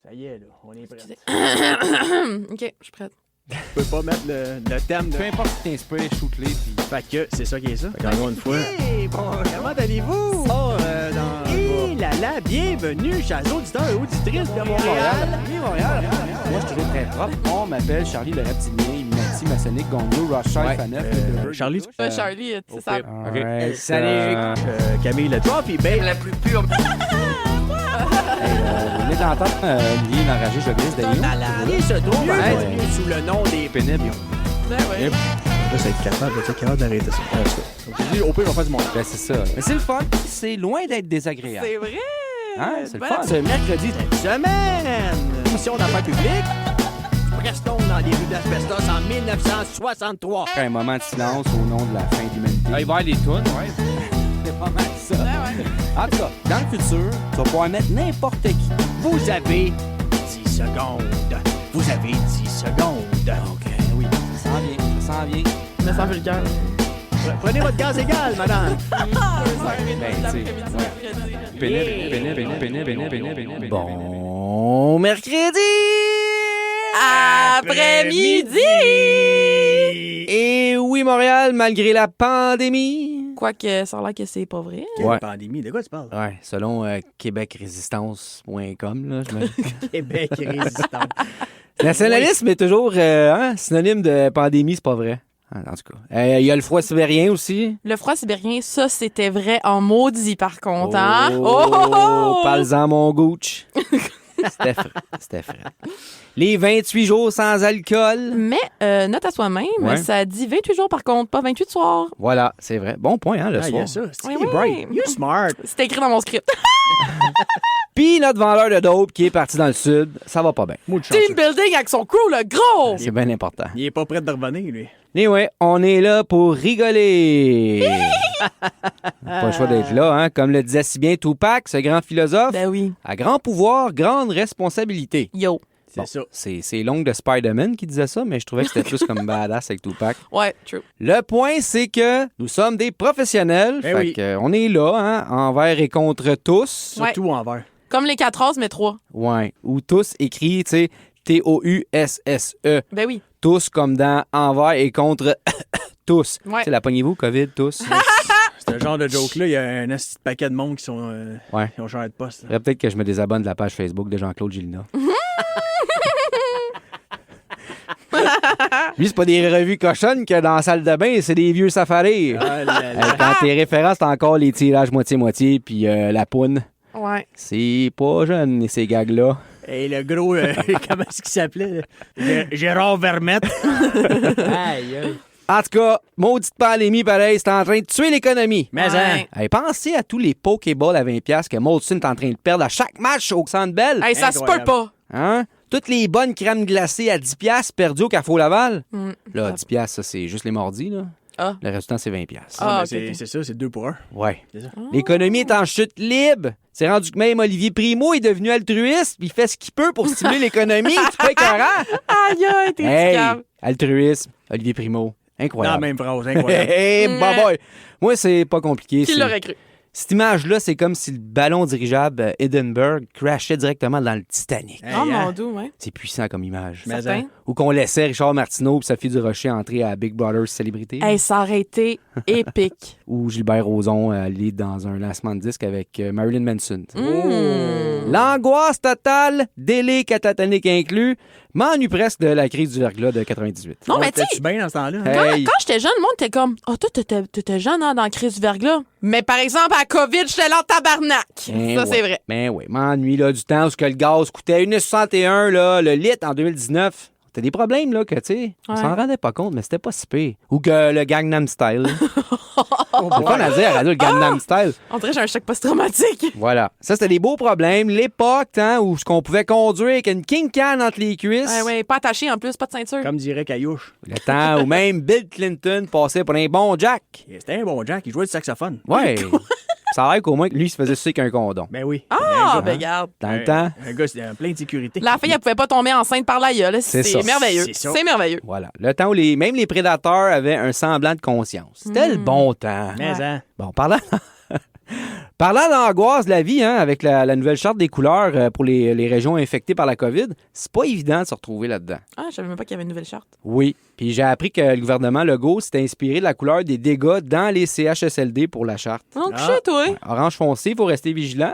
Ça y est, là, on est prêt. OK, je suis prête. Je peux pas mettre le thème de... Peu importe si t'inspires, shoot-les, puis... Fait que c'est ça qui est ça. Encore une fois. Hey, bon, comment allez-vous? Et là, bienvenue, chers auditeurs et auditrices de Montréal. Moi, je suis toujours très propre. On m'appelle Charlie le Reptilien, Illuminati, Maçonnique, Gongo, Rothschild, Faneuf, Charlie, Charlie, c'est ça. OK. salut, Camille Le Toit, puis ben... La plus pure. Vous venez d'entendre Olivier l'enragé journaliste d'ailleurs. Il se trouve être sous le nom des... Pénible. Ben ouais. Là, c'est capable d'arrêter ça. Comme je dis, au pire, on va faire du montage. Ben, c'est ça. Mais c'est le fun. C'est loin d'être désagréable. C'est vrai. Hein? C'est le Ben, fun. Ce mercredi, semaine, émission d'affaires publiques. Restons dans les rues d'Asbestos en 1963. Un moment de silence au nom de la fin de l'humanité. Il va y avoir les tunes, ouais. C'est pas mal ça. Ben ouais. En tout cas, dans le futur, tu vas pouvoir mettre n'importe qui. Vous avez 10 secondes. Vous avez 10 secondes. OK, oui. Ça s'en vient. Je me sens vulgaire. Prenez votre gaz égal, madame. Pénible. Bon mercredi! Après-midi! Et oui, Montréal, malgré la pandémie. Quoique, ça a l'air que c'est pas vrai. Ouais. Pandémie, de quoi tu parles? Ouais, selon québecrésistance.com, là, Québec résistant. Nationalisme est toujours synonyme de pandémie, c'est pas vrai. En tout cas. Il y a le froid sibérien aussi. Le froid sibérien, ça, c'était vrai en maudit, par contre. Hein? Oh! Parle-en, mon gooch. C'était frais. Les 28 jours sans alcool. Mais, note à soi-même, Ouais. ça dit 28 jours, par contre, pas 28 soirs. Voilà, c'est vrai. Bon point, hein, le Ah, il y soir. a ça. C'est Oui, qui est oui. bright. You smart. C'était écrit dans mon script. Puis notre vendeur de dope qui est parti dans le sud, ça va pas bien. Mot de chance. Team building avec son crew, le gros! C'est bien important. Il est pas prêt de revenir, lui. Et ouais, on est là pour rigoler. Pas le choix d'être là, hein. Comme le disait si bien Tupac, ce grand philosophe, Ben oui. à grand pouvoir, grande responsabilité. Yo. C'est Bon, ça. c'est l'ongle de Spider-Man qui disait ça, mais je trouvais que c'était plus comme badass avec Tupac. Ouais, true. Le point, c'est que nous sommes des professionnels. Eh Fait oui. que, on est là, hein, envers et contre tous. Surtout envers. Comme les 4 as, mais 3. Ouais. Ou tous écrit, tu sais, T-O-U-S-S-E. Ben oui. Tous comme dans envers et contre tous. Ouais. Tu sais, la pognez-vous, COVID, tous. C'est un genre de joke-là. Il y a un petit paquet de monde qui sont Ouais. qui ont changé de poste. là. Faudrait peut-être que je me désabonne de la page Facebook de Jean-Claude Gélina. Lui, c'est pas des revues cochonnes que dans la salle de bain, c'est des vieux safaris. Ah là là. Quand tes références, c'est encore les tirages moitié-moitié, puis la poune. Ouais. C'est pas jeune, ces gags-là. Et le gros, comment est-ce qu'il s'appelait? Gérard Vermette. Aïe, aïe. En tout cas, maudite pandémie, pareil, c'est en train de tuer l'économie. Mais Ouais. Hey, pensez à tous les Pokéballs à 20$ que Molson est en train de perdre à chaque match au Centre Bell. Hey, ça se peut Incroyable. pas. Hein? Toutes les bonnes crèmes glacées à 10$ perdues au Carrefour Laval. Mm. Là, 10$, ça, c'est juste les mordis, là. Ah. Le restant, c'est 20$. Ah, Ben, ok, ok. c'est ça, c'est 2 pour 1. Ouais. C'est ça. L'économie est en chute libre. C'est rendu que même Olivier Primo est devenu altruiste, puis il fait ce qu'il peut pour stimuler l'économie. Tu fais écœurant? Aïe, aïe, t'es Hey, calme. altruisme, Olivier Primo. Dans la Incroyable. même phrase, incroyable. Hey, bye bye. Moi, c'est pas compliqué. Qui c'est- l'aurait cru? Cette image-là, c'est comme si le ballon dirigeable Edinburgh crashait directement dans le Titanic. Hey, Oh hein? mon dieu, ouais. C'est puissant comme image. Mais Certain. Ou qu'on laissait Richard Martineau et Sophie Durocher entrer à Big Brother Célébrité. Hey, ça aurait été épique. Ou Gilbert Rozon aller dans un lancement de disque avec Marilyn Manson. Mm. L'angoisse totale, délai catatonique inclus, m'ennuie presque de la crise du verglas de 98. Non, mais tu sais, T'es-tu bien dans ce temps-là? Hey. quand j'étais jeune, le monde était comme, oh, toi, t'étais jeune hein, dans la crise du verglas. Mais par exemple, à COVID, j'étais là en tabarnak. Ben Ça, ouais. c'est vrai. Ben oui, m'ennuie là, du temps où ce que le gaz coûtait 1,61 là, le litre en 2019. T'as des problèmes, là, que, tu sais, on Ouais. s'en rendait pas compte, mais c'était pas si pire. Ou que le Gangnam Style. C'est fun à dire à la radio, le Gangnam Style. On dirait que j'ai un choc post-traumatique. Voilà. Ça, c'était des beaux problèmes. L'époque, hein, où ce qu'on pouvait conduire avec une king can entre les cuisses. Ouais, ouais, pas attaché en plus, pas de ceinture. Comme dirait Caillouche. Le temps où même Bill Clinton passait pour un bon Jack. C'était un bon Jack, il jouait du saxophone. Ouais. Ça a l'air qu'au moins, lui, il se faisait sucer avec un condom. Ben oui. Ah, ben regarde. Dans le temps, Un gars, c'est plein de sécurité. La fille, elle pouvait pas tomber enceinte par la gueule. C'est ça. C'est merveilleux. C'est ça. C'est merveilleux. voilà. Le temps où même les prédateurs avaient un semblant de conscience. C'était le bon temps. Mais hein. Bon, parlant, Parlant d'angoisse de la vie, hein, avec la nouvelle charte des couleurs pour les régions infectées par la COVID, c'est pas évident de se retrouver là-dedans. Ah, je savais même pas qu'il y avait une nouvelle charte. Oui, puis j'ai appris que le gouvernement Legault s'est inspiré de la couleur des dégâts dans les CHSLD pour la charte. Donc, chez toi. Orange foncé, il faut rester vigilant.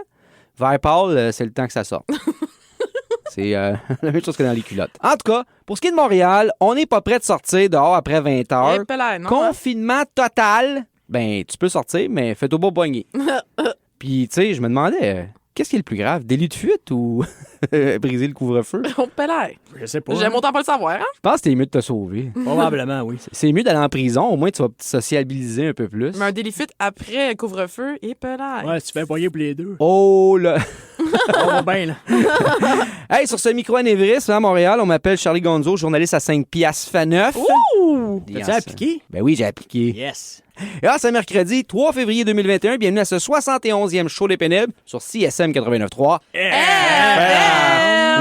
Vert pâle, c'est le temps que ça sorte. C'est la même chose que dans les culottes. En tout cas, pour ce qui est de Montréal, on n'est pas prêt de sortir dehors après 20 heures. Eh, Pelin, non, Confinement total. Ben, tu peux sortir, mais fais-toi pas pogner. Puis, tu sais, je me demandais, qu'est-ce qui est le plus grave? Délit de fuite ou briser le couvre-feu? Oh, Pelin. Je sais pas. J'aime autant pas le savoir, hein? Je pense que c'est mieux de te sauver. Probablement, oui. C'est mieux d'aller en prison. Au moins, tu vas te sociabiliser un peu plus. Mais un délit de fuite après couvre-feu, et Pelin. Ouais, si tu fais poigner pour les deux. Oh là! On va bien, là. Hey, sur ce micro-anévrisme à Montréal, on m'appelle Charlie Gonzo, journaliste à 5 piastres Faneuf. Ouh! T'as-tu appliqué? Ben oui, j'ai appliqué. Yes. Et c'est mercredi 3 février 2021. Bienvenue à ce 71e show des pénibles sur CSM 89.3. Eh,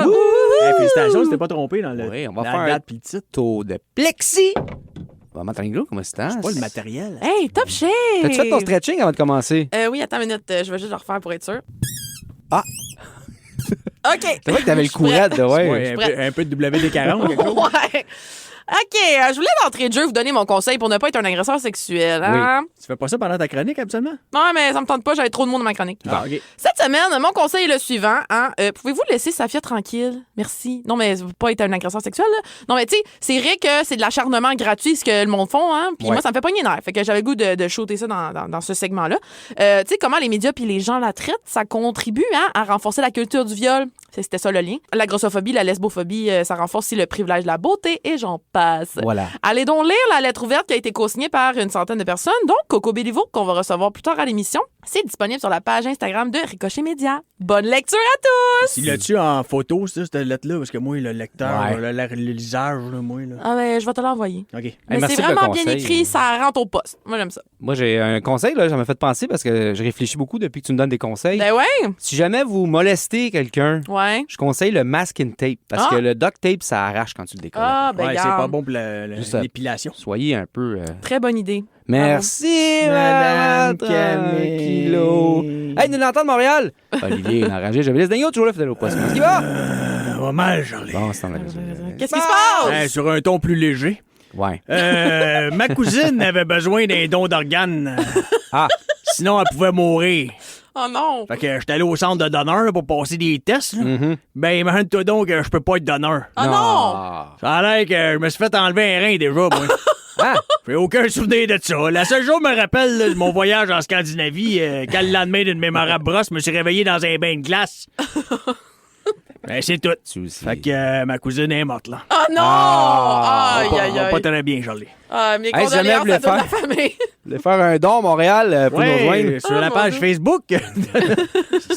Wouh! Félicitations, tu t'es pas trompé dans le Oui, on va la faire un date puis le titre. taux de plexi. On va mettre un gros, comment c'est? C'est pas le matériel. Hey, top shape! T'as-tu fait ton stretching avant de commencer? Oui, attends une minute. Je vais juste le refaire pour être sûr. Ah! OK. C'est vrai que t'avais le courette, là, ouais. Ouais, un peu de WD-40 quelque chose. Ouais. OK, je voulais d'entrée de jeu vous donner mon conseil pour ne pas être un agresseur sexuel. Hein? Tu fais pas ça pendant ta chronique, absolument? Non, mais ça me tente pas, j'avais trop de monde dans ma chronique. Ah, OK. Cette semaine, mon conseil est le suivant. Hein? Pouvez-vous laisser Safia tranquille? Merci. Non, mais pas être un agresseur sexuel. Là. Non, mais tu sais, c'est vrai que c'est de l'acharnement gratuit ce que le monde font. Hein? Puis moi, ça me fait pogner les nerfs. Fait que j'avais le goût de shooter ça dans ce segment-là. Tu sais, comment les médias puis les gens la traitent, ça contribue à renforcer la culture du viol. C'était ça le lien. La grossophobie, la lesbophobie, ça renforce aussi le privilège de la beauté et j'en passe. Voilà. Allez donc lire la lettre ouverte qui a été co-signée par une centaine de personnes, dont Coco Béliveau, qu'on va recevoir plus tard à l'émission. C'est disponible sur la page Instagram de Ricochet Média. Bonne lecture à tous! Il l'a-tu en photo, ça, cette lettre-là? Parce que moi, le lecteur, Ouais. le lisage, là, moi, là. Ah ben, je vais te l'envoyer. OK. Mais merci c'est pour le vraiment bien conseil. écrit, ça rentre au poste. Moi, j'aime ça. Moi, j'ai un conseil, là, ça m'a fait penser parce que je réfléchis beaucoup depuis que tu me donnes des conseils. Ben ouais, Si jamais vous molestez quelqu'un, ouais. je conseille le masking tape parce que le duct tape, ça arrache quand tu le décolles. Ah, ben Ouais, c'est garde. pas bon pour Juste ça. l'épilation. Soyez un peu... Très bonne idée. Merci, Madame Madame Camille. Kilo. Hey, nous l'entend de Montréal? Olivier, enragé, je vais laisser Dagno, toujours là, fidèle au poste. Comment est-ce qu'il va? Va mal, Charlie. Bon, c'est en Qu'est-ce qui se passe? Sur un ton plus léger. Ouais. Ma cousine avait besoin d'un don d'organes. Ah, Sinon, elle pouvait mourir. Oh non. Fait que j'étais allé au centre de donneur pour passer des tests. Là. Ben, imagine-toi donc que je peux pas être donneur. Oh non. Ça a l'air que je me suis fait enlever un rein déjà, moi. Ah, J'ai aucun souvenir de ça. La seule chose me rappelle là, de mon voyage en Scandinavie, quand le lendemain d'une mémorable brosse, je me suis réveillé dans un bain de glace. Ben, c'est tout. tu aussi. Fait que ma cousine est morte, là. Oh non. Ah. Aïe, aïe, Va pas aïe. très bien, Charlie. Ah, mes Hey, si jamais condoléances vous à toute voulez la famille. Vous voulez faire un don à Montréal pour nous rejoindre? Ouais, sur la mon page Dieu. Facebook,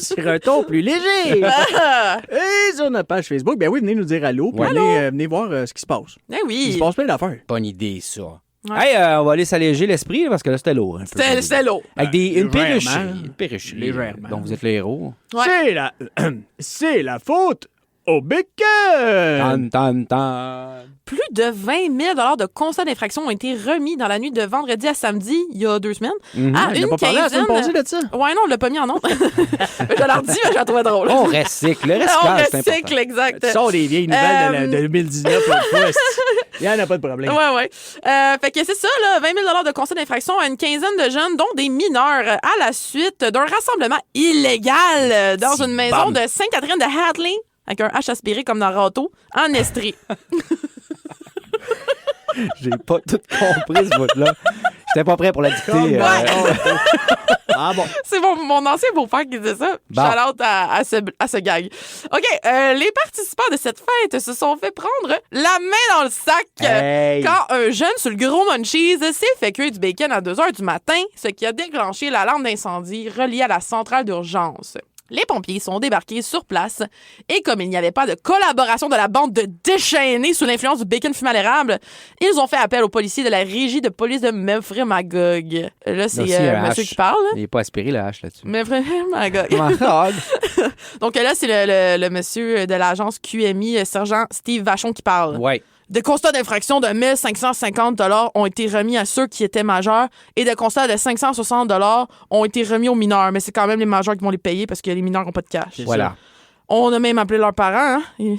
sur un ton plus léger. Ah. Et sur notre page Facebook, ben oui, venez nous dire allô, puis Ouais. venez voir ce qui se passe. Eh Il se oui. passe plein d'affaires. Bonne idée, ça. Ouais. Hey, on va aller s'alléger l'esprit là, parce que là, c'était lourd. Un peu. C'était l'eau. Avec une Légèrement. perrucherie. Une perrucherie. Légèrement. Donc, vous êtes les héros. Ouais. C'est la faute au bacon. Tan, tan, tan. Plus de 20 000 de constats d'infraction ont été remis dans la nuit de vendredi à samedi, il y a 2 semaines, à On n'a une pas parlé la semaine passée de ça. Ouais, non, on l'a pas mis en nom. Je l'ai redit, mais je la trouvais drôle. On recycle. Le On recyclage, c'est important. recycle, exact. Tu sors des vieilles nouvelles de 2019 l'autre fois. Il n'y en a pas de problème. Ouais, ouais. Fait que c'est ça, là, 20 000 de constats d'infraction à une quinzaine de jeunes, dont des mineurs, à la suite d'un rassemblement illégal dans une maison de Sainte-Catherine de Hadley, avec un H aspiré comme dans Rato, en Estrie. J'ai pas tout compris ce bout-là. J'étais pas prêt pour la dicter. Ah bon. C'est mon ancien beau-père qui disait ça. Bon. Shout-out à ce gag. OK, les participants de cette fête se sont fait prendre la main dans le sac Hey. quand un jeune sur le gros munchies s'est fait cuire du bacon à 2 h du matin, ce qui a déclenché l'alarme d'incendie reliée à la centrale d'urgence. Les pompiers sont débarqués sur place et comme il n'y avait pas de collaboration de la bande de déchaînés sous l'influence du bacon fumé à l'érable, ils ont fait appel aux policiers de la régie de police de Memphremagog. Là, c'est aussi, un monsieur H. qui parle. Il n'est pas aspiré, le hache, là-dessus. Memphremagog. Magog. Donc là, c'est le monsieur de l'agence QMI, sergent Steve Vachon, qui parle. Ouais. Des constats d'infraction de 1 550 $ ont été remis à ceux qui étaient majeurs et des constats de 560 $ ont été remis aux mineurs. Mais c'est quand même les majeurs qui vont les payer parce que les mineurs n'ont pas de cash. Voilà. On a même appelé leurs parents, hein?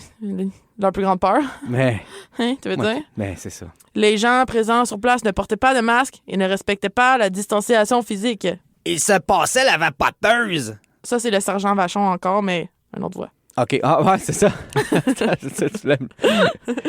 Leur plus grande peur. Mais, Hein, tu veux dire? mais c'est ça. Les gens présents sur place ne portaient pas de masque et ne respectaient pas la distanciation physique. Il se passait la vapoteuse. Ça, c'est le sergent Vachon encore, mais une autre voix. OK. Ah, ouais, c'est ça. Tu l'aimes.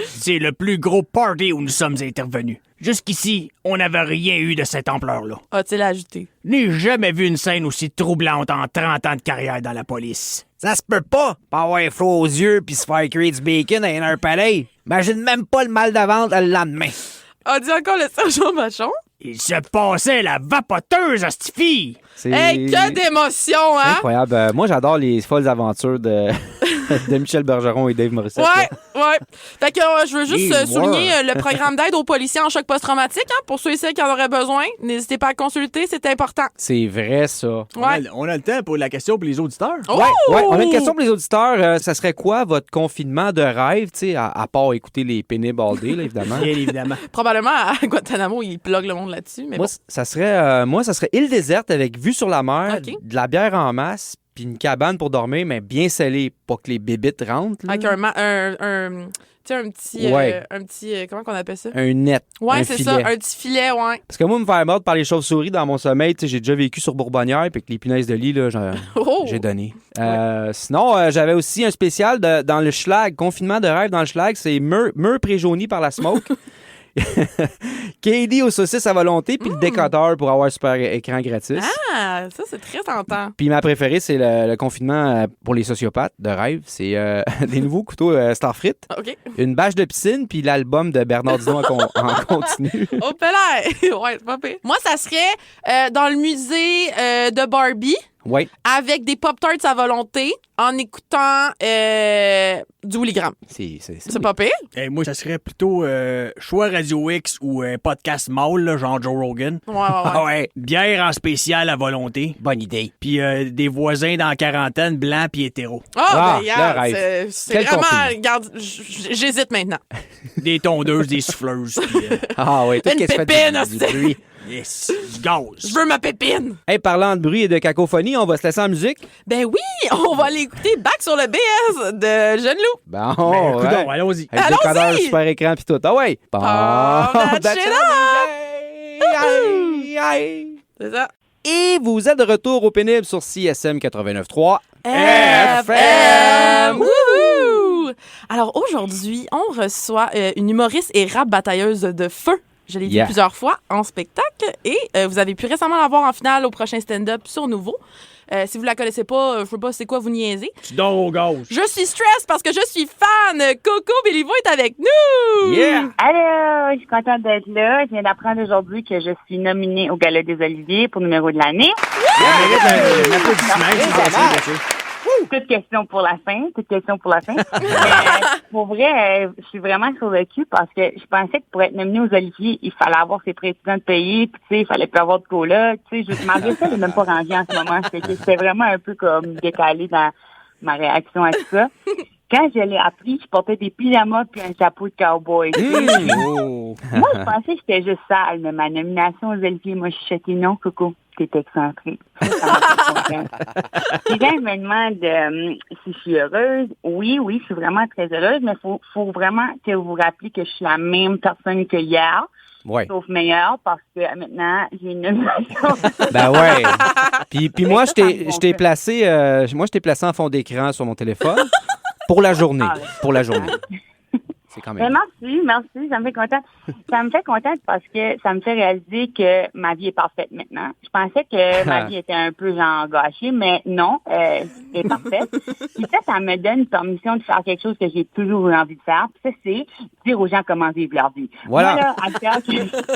C'est le plus gros party où nous sommes intervenus. Jusqu'ici, on n'avait rien eu de cette ampleur-là. A-t-il ajouté? N'ai jamais vu une scène aussi troublante en 30 ans de carrière dans la police. Ça se peut pas avoir froid aux yeux puis se faire cuire du bacon à une heure pareille. Imagine même pas le mal de ventre le lendemain. A dit encore le sergent Vachon? Il se passait la vapoteuse à cette fille. C'est Hey, que d'émotion, hein? incroyable. Moi, j'adore les folles aventures de, de Michel Bergeron et Dave Morissette. Ouais, ouais. Fait que je veux juste Hey, souligner wow. le programme d'aide aux policiers en choc post-traumatique, hein, pour ceux et celles qui en auraient besoin. N'hésitez pas à consulter, c'est important. C'est vrai, ça. Ouais. On a le temps pour la question pour les auditeurs. Oh! Ouais, on a une question pour les auditeurs. Ça serait quoi votre confinement de rêve, tu sais, à part écouter les pénibles all day, là, évidemment? Bien évidemment. Probablement à Guantanamo, ils pluguent le monde là-dessus, mais Moi, bon. ça serait île déserte avec vue sur la mer, OK. de la bière en masse, puis une cabane pour dormir, mais bien scellée, pas que les bébites rentrent. là. Avec tu sais, Ouais. un petit, comment qu'on appelle ça? Un net. Ouais, un c'est filet. ça, un petit filet, ouais. Parce que moi, me faire mordre par les chauves-souris dans mon sommeil, tu sais, j'ai déjà vécu sur Bourbonnière, puis que les punaises de lit, là, Oh! j'ai donné. Sinon, j'avais aussi un spécial dans le schlag, confinement de rêve dans le schlag, c'est mur pré-jauni par la smoke. KD aux saucisses à volonté, puis le décoteur pour avoir super écran gratis. Ah, ça, c'est très tentant. Puis ma préférée, c'est le confinement pour les sociopathes de rêve. C'est des nouveaux couteaux Starfrit, OK. une bâche de piscine, puis l'album de Bernard Dinon en continu. Au pelaire! Ouais, c'est pas pire. Moi, ça serait dans le musée de Barbie, Oui, avec des Pop-Tarts à volonté, en écoutant du Willy Graham. C'est pas pire? Moi, ça serait plutôt choix Radio X ou podcast mâle, là, genre Joe Rogan. Ouais, ouais, ouais. Ah ouais, Bière en spécial à volonté. bonne idée. Puis des voisins dans la quarantaine, blancs puis hétéros. Ah, Ah, ben, regarde, le rêve. c'est Quel vraiment... compliment. Regarde, j'hésite maintenant. Des tondeuses, des souffleuses. Puis, Ah oui, tout Une ce qui se fait pépine, du hostie. bruit. yes, du gaz. Je veux ma pépine! Hey, parlant de bruit et de cacophonie, on va se laisser en musique. Ben oui, on va aller écouter Back sur le BS de Jeune Loup. Bon, Ben, ouais. coudonc, allons-y. Avec Allons-y! décodeur, super écran puis tout. Ah ouais. Bon, that that's shit it. Aïe, aïe. C'est ça. Et vous êtes de retour au pénible sur CSM 89.3. FM! Wouhou! Alors aujourd'hui, on reçoit une humoriste et rap batailleuse de feu. Je l'ai Yeah. vu plusieurs fois en spectacle et vous avez pu récemment la voir en finale au prochain stand-up sur Nouveau. Si vous la connaissez pas, je sais pas c'est quoi vous niaisez. Tu dors au gaz. Je suis stress parce que je suis fan. Coco Béliveau est avec nous. Yeah! Allô, je suis contente d'être là. Je viens d'apprendre aujourd'hui que je suis nominée au Gala des Oliviers pour numéro de l'année. Ça mérite un applaudissement. C'est ça. Toute question pour la fin, toute question pour la fin. Pour vrai, je suis vraiment sur le cul parce que je pensais que pour être nominée aux Oliviers, il fallait avoir ses présidents de pays, puis tu sais, il fallait plus avoir de cola. Tu sais, malgré ça, je n'ai même pas rangé en ce moment. C'était vraiment un peu comme décalé dans ma réaction à tout ça. Quand je l'ai appris, je portais des pyjamas puis un chapeau de cowboy. Oh. Moi, je pensais que j'étais juste sale, mais ma nomination aux Oliviers, moi, je suis choquée. Non, Coco, t'es excentré. Ça m'a fait confiance. Les gens me demandent si je suis heureuse. Oui, je suis vraiment très heureuse, mais faut vraiment que vous vous rappeliez que je suis la même personne que hier, Ouais. sauf meilleure, parce que maintenant, j'ai une nomination. Ben ouais. Puis moi, je Ça me t'ai placé, en fond d'écran sur mon téléphone pour la journée. Ah ouais. Pour la journée. C'est quand Mais même. merci, ça me fait contente. Ça me fait contente parce que ça me fait réaliser que ma vie est parfaite maintenant. Je pensais que ma vie était un peu genre gâchée, mais non, elle est parfaite. Puis ça me donne permission de faire quelque chose que j'ai toujours eu envie de faire. Puis ça, c'est dire aux gens comment vivre leur vie. Voilà. Moi, là, à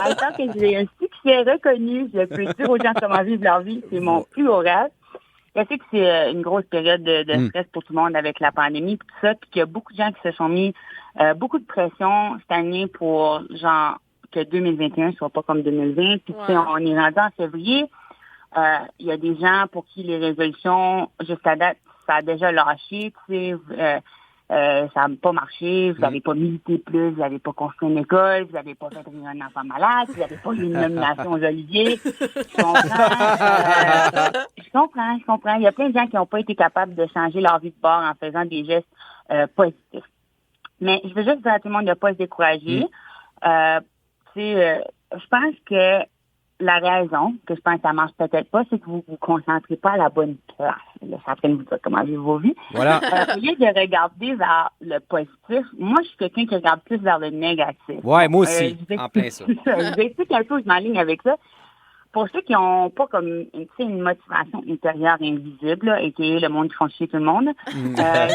le temps que j'ai un succès reconnu, je peux dire aux gens comment vivre leur vie. C'est mon plus haut rêve. Je sais que c'est une grosse période de stress pour tout le monde avec la pandémie et tout ça, puis qu'il y a beaucoup de gens qui se sont mis beaucoup de pression cette année pour genre que 2021 soit pas comme 2020. Puis tu sais, on est rendu en février. Il y a des gens pour qui les résolutions jusqu'à date ça a déjà lâché. Tu sais, ça n'a pas marché, vous n'avez pas milité plus, vous n'avez pas construit une école, vous n'avez pas fait rire un enfant malade, vous n'avez pas eu une nomination aux Oliviers. Je comprends. Il y a plein de gens qui n'ont pas été capables de changer leur vie de bord en faisant des gestes positifs. Mais je veux juste dire à tout le monde de ne pas se décourager. Je pense que la raison que je pense que ça marche peut-être pas, c'est que vous vous concentrez pas à la bonne place. Là, ça après vous dire comment vivez vos vies. Voilà. Au lieu de regarder vers le positif, moi, je suis quelqu'un qui regarde plus vers le négatif. Ouais, moi aussi, en plein ça. Je vous explique un peu où je m'enligne avec ça. Pour ceux qui n'ont pas comme une motivation intérieure invisible, là, et qui est le monde qui font chier tout le monde, c'est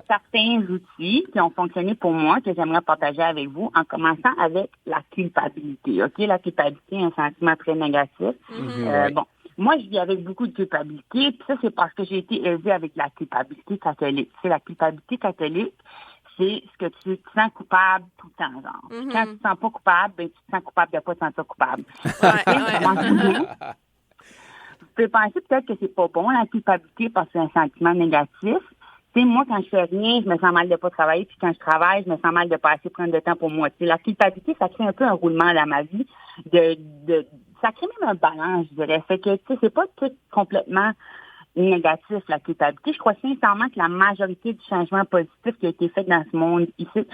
certains outils qui ont fonctionné pour moi que j'aimerais partager avec vous en commençant avec la culpabilité. OK? La culpabilité est un sentiment très négatif. Bon, moi, je vis avec beaucoup de culpabilité, puis ça, c'est parce que j'ai été élevée avec la culpabilité catholique. C'est la culpabilité catholique, c'est ce que tu te sens coupable tout le temps, genre. Quand tu te sens pas coupable, ben, tu te sens coupable de pas te sentir coupable. Vous pouvez penser peut-être que c'est pas bon, la culpabilité, parce que c'est un sentiment négatif. Tu sais, moi, quand je fais rien, je me sens mal de pas travailler, puis quand je travaille, je me sens mal de pas assez prendre de temps pour moi. Tu sais, la culpabilité, ça crée un peu un roulement dans ma vie, ça crée même un balance, je dirais. Fait que, tu sais, c'est pas tout complètement négatif, la culpabilité. Je crois sincèrement que la majorité du changement positif qui a été fait dans ce monde ici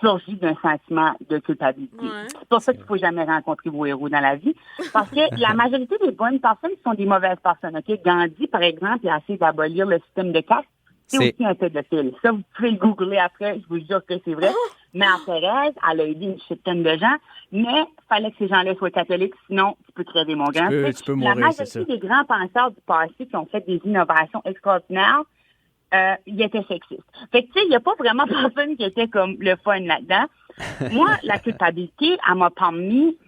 surgit d'un sentiment de culpabilité. Ouais. C'est pour ça qu'il ne faut jamais rencontrer vos héros dans la vie. Parce que la majorité des bonnes personnes sont des mauvaises personnes. Okay? Gandhi, par exemple, il a essayé d'abolir le système de caste. C'est aussi un pédophile. Ça, vous pouvez le googler après, je vous jure que c'est vrai. Mère Thérèse, elle a aidé une chutaine de gens, mais il fallait que ces gens-là soient catholiques, sinon tu peux crever mon grand. Tu peux mourir, la majorité des grands penseurs du passé qui ont fait des innovations extraordinaires, ils étaient sexistes. Fait que tu sais, il n'y a pas vraiment personne qui était comme le fun là-dedans. Moi, la culpabilité, elle m'a permis,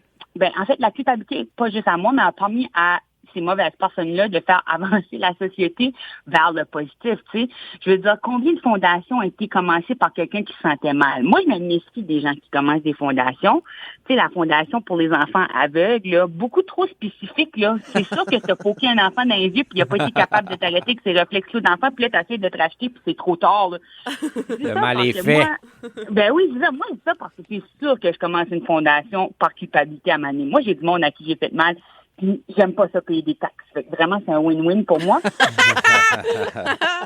en fait, la culpabilité, pas juste à moi, mais elle m'a permis à ces mauvaises personnes-là de faire avancer la société vers le positif, tu sais. Je veux dire, combien de fondations ont été commencées par quelqu'un qui se sentait mal? Moi, je me méfie des gens qui commencent des fondations. Tu sais, la fondation pour les enfants aveugles, là, beaucoup trop spécifique, là. C'est sûr que t'as foqué un enfant dans les yeux puis il a pas été capable de t'arrêter avec ses réflexes d'enfant puis là, t'essaies de te racheter puis c'est trop tard, là. Le mal est fait. Oui, c'est ça. Moi, je dis ça parce que c'est sûr que je commence une fondation par culpabilité à m'amener. Moi, j'ai du monde à qui j'ai fait mal. Puis, j'aime pas ça payer des taxes. Fait que vraiment, c'est un win-win pour moi.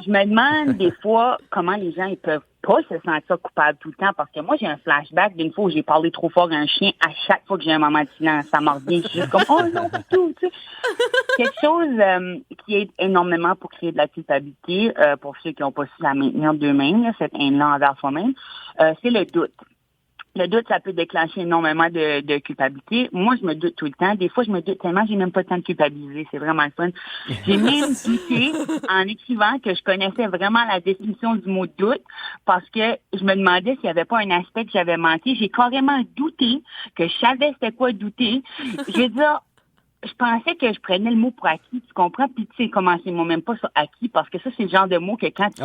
Je me demande des fois comment les gens ils peuvent pas se sentir coupables tout le temps parce que moi, j'ai un flashback d'une fois où j'ai parlé trop fort à un chien à chaque fois que j'ai un moment de silence. Ça m'en revient. Je suis juste comme, oh non, tout, tu sais. Quelque chose qui aide énormément pour créer de la culpabilité, pour ceux qui n'ont pas su la maintenir d'eux-mêmes, là, cette haine-là envers soi-même, c'est le doute. Le doute, ça peut déclencher énormément de culpabilité. Moi, je me doute tout le temps. Des fois, je me doute tellement, j'ai même pas le temps de culpabiliser. C'est vraiment le fun. J'ai même douté en écrivant que je connaissais vraiment la définition du mot doute parce que je me demandais s'il n'y avait pas un aspect que j'avais manqué. J'ai carrément douté que je savais c'était quoi douter. Je veux dire, je pensais que je prenais le mot pour acquis, tu comprends? Puis tu sais, commencez moi même pas sur acquis parce que ça, c'est le genre de mot que quand tu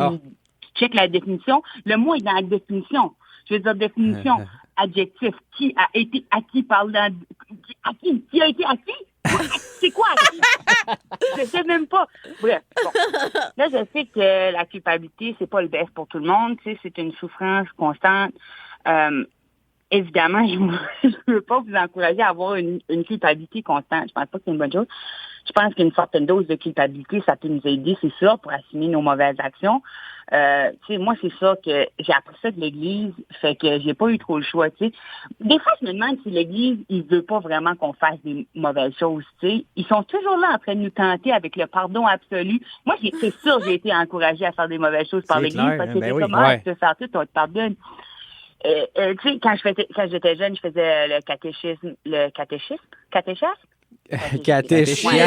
checkes la définition, le mot est dans la définition. Je veux dire, définition, adjectif, qui a été acquis par qui a été acquis? C'est quoi acquis? Je sais même pas. Bref, bon. Là, je sais que la culpabilité, c'est pas le best pour tout le monde, tu sais, c'est une souffrance constante. Évidemment, je veux pas vous encourager à avoir une culpabilité constante. Je pense pas que c'est une bonne chose. Je pense qu'une certaine dose de culpabilité, ça peut nous aider, c'est sûr, pour assumer nos mauvaises actions. Tu sais, moi, c'est ça que j'ai appris ça de l'Église, fait que j'ai pas eu trop le choix, tu sais. Des fois, je me demande si l'Église, il veut pas vraiment qu'on fasse des mauvaises choses, tu sais. Ils sont toujours là en train de nous tenter avec le pardon absolu. Moi, c'est sûr, j'ai été encouragée à faire des mauvaises choses par l'Église, parce que c'est comment tu peux faire tout, on te pardonne. Tu sais, quand j'étais jeune, je faisais le catéchisme. Catéchèse, ouais,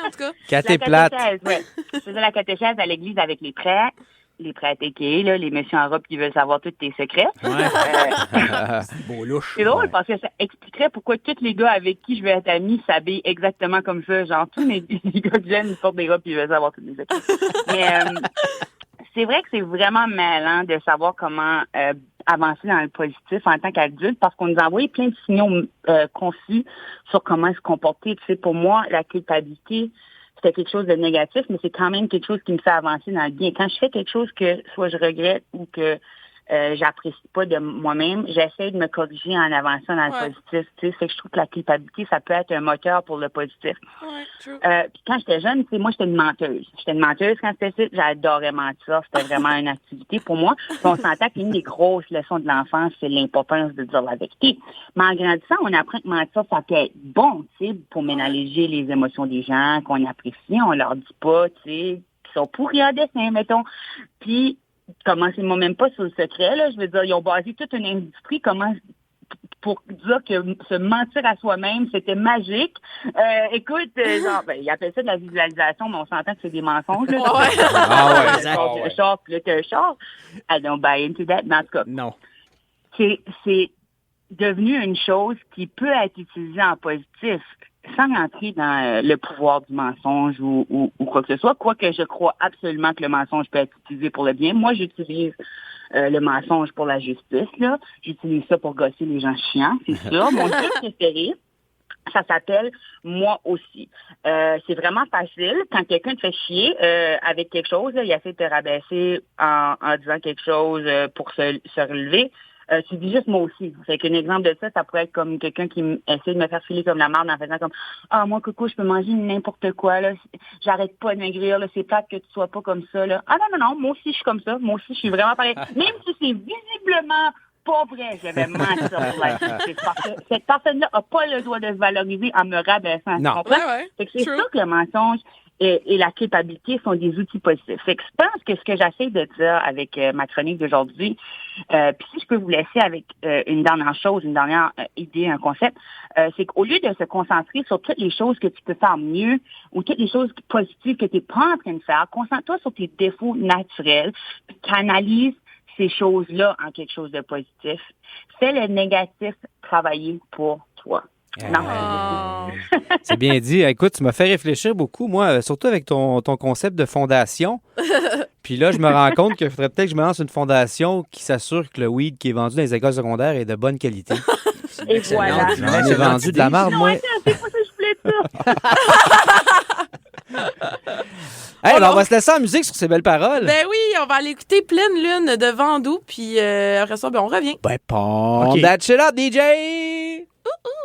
en tout cas. Catéplate. Ouais. Je faisais la catéchèse à l'église avec les prêtres équés, là, les messieurs en robe qui veulent savoir tous tes secrets. Ouais. C'est beau louche. C'est drôle parce que ça expliquerait pourquoi tous les gars avec qui je veux être amie s'habillent exactement comme ça. Genre, tous les gars que j'aime, ils portent des robes et ils veulent savoir tous les secrets. Mais c'est vrai que c'est vraiment mêlant de savoir comment avancer dans le positif en tant qu'adulte parce qu'on nous a envoyé plein de signaux conçus sur comment se comporter. Tu sais, pour moi, la culpabilité, c'était quelque chose de négatif, mais c'est quand même quelque chose qui me fait avancer dans le bien. Quand je fais quelque chose que soit je regrette ou que j'apprécie pas de moi-même, j'essaie de me corriger en avançant dans le positif. Tu sais, fait que je trouve que la culpabilité, ça peut être un moteur pour le positif. Puis quand j'étais jeune, tu sais, moi, j'étais une menteuse. J'étais une menteuse quand j'étais petite. J'adorais mentir. C'était vraiment une activité pour moi. Puis on s'entend qu'une des grosses leçons de l'enfance, c'est l'importance de dire la vérité. Mais en grandissant, on apprend que mentir, ça peut être bon, tu sais, pour ménager les émotions des gens qu'on apprécie. On leur dit pas, tu sais, qu'ils sont pourris en dessin, mettons. Puis, commencez-moi même pas sur le secret, là. Je veux dire, ils ont basé toute une industrie pour dire que se mentir à soi-même, c'était magique. Écoute, genre, ils appellent ça de la visualisation, mais on s'entend que c'est des mensonges, là. Le char, puis là, t'as un char. I don't buy into that, mais en tout cas. Non. C'est devenu une chose qui peut être utilisée en positif, sans rentrer dans le pouvoir du mensonge ou quoi que ce soit, quoique je crois absolument que le mensonge peut être utilisé pour le bien. Moi, j'utilise le mensonge pour la justice, là. J'utilise ça pour gosser les gens chiants, c'est sûr. Mon truc préféré, ça s'appelle « Moi aussi ». C'est vraiment facile. Quand quelqu'un te fait chier avec quelque chose, là, il essaie de te rabaisser en disant quelque chose pour se relever. Tu dis juste moi aussi. Fait qu'un exemple de ça pourrait être comme quelqu'un qui essaie de me faire filer comme la marde en faisant comme moi, Coco, je peux manger n'importe quoi, là. J'arrête pas de maigrir, là. C'est plate que tu sois pas comme ça, là. Ah non, moi aussi, je suis comme ça. Moi aussi, je suis vraiment pareil. Même si c'est visiblement pas vrai, je vais mentir pour la justice. Parce que cette personne-là a pas le droit de se valoriser en me rabaissant. Non. Tu comprends? Fait que c'est sûr que le mensonge et la culpabilité sont des outils positifs. Fait que je pense que ce que j'essaie de dire avec ma chronique d'aujourd'hui, puis si je peux vous laisser avec une dernière idée, un concept, c'est qu'au lieu de se concentrer sur toutes les choses que tu peux faire mieux ou toutes les choses positives que tu n'es pas en train de faire, concentre-toi sur tes défauts naturels, puis canalise ces choses-là en quelque chose de positif. Fais le négatif travailler pour toi. C'est bien dit. Écoute, tu m'as fait réfléchir beaucoup, moi, surtout avec ton concept de fondation. Puis là, je me rends compte qu'il faudrait peut-être que je me lance une fondation qui s'assure que le weed qui est vendu dans les écoles secondaires est de bonne qualité. Et voilà. J'ai vendu de la merde, moi. C'est pour ça que je voulais ça. Hey, ben on va se laisser en musique sur ces belles paroles. Ben oui, on va aller écouter Pleine Lune de Vendoux, puis après ça, on revient. Ben, pom that shit up, DJ!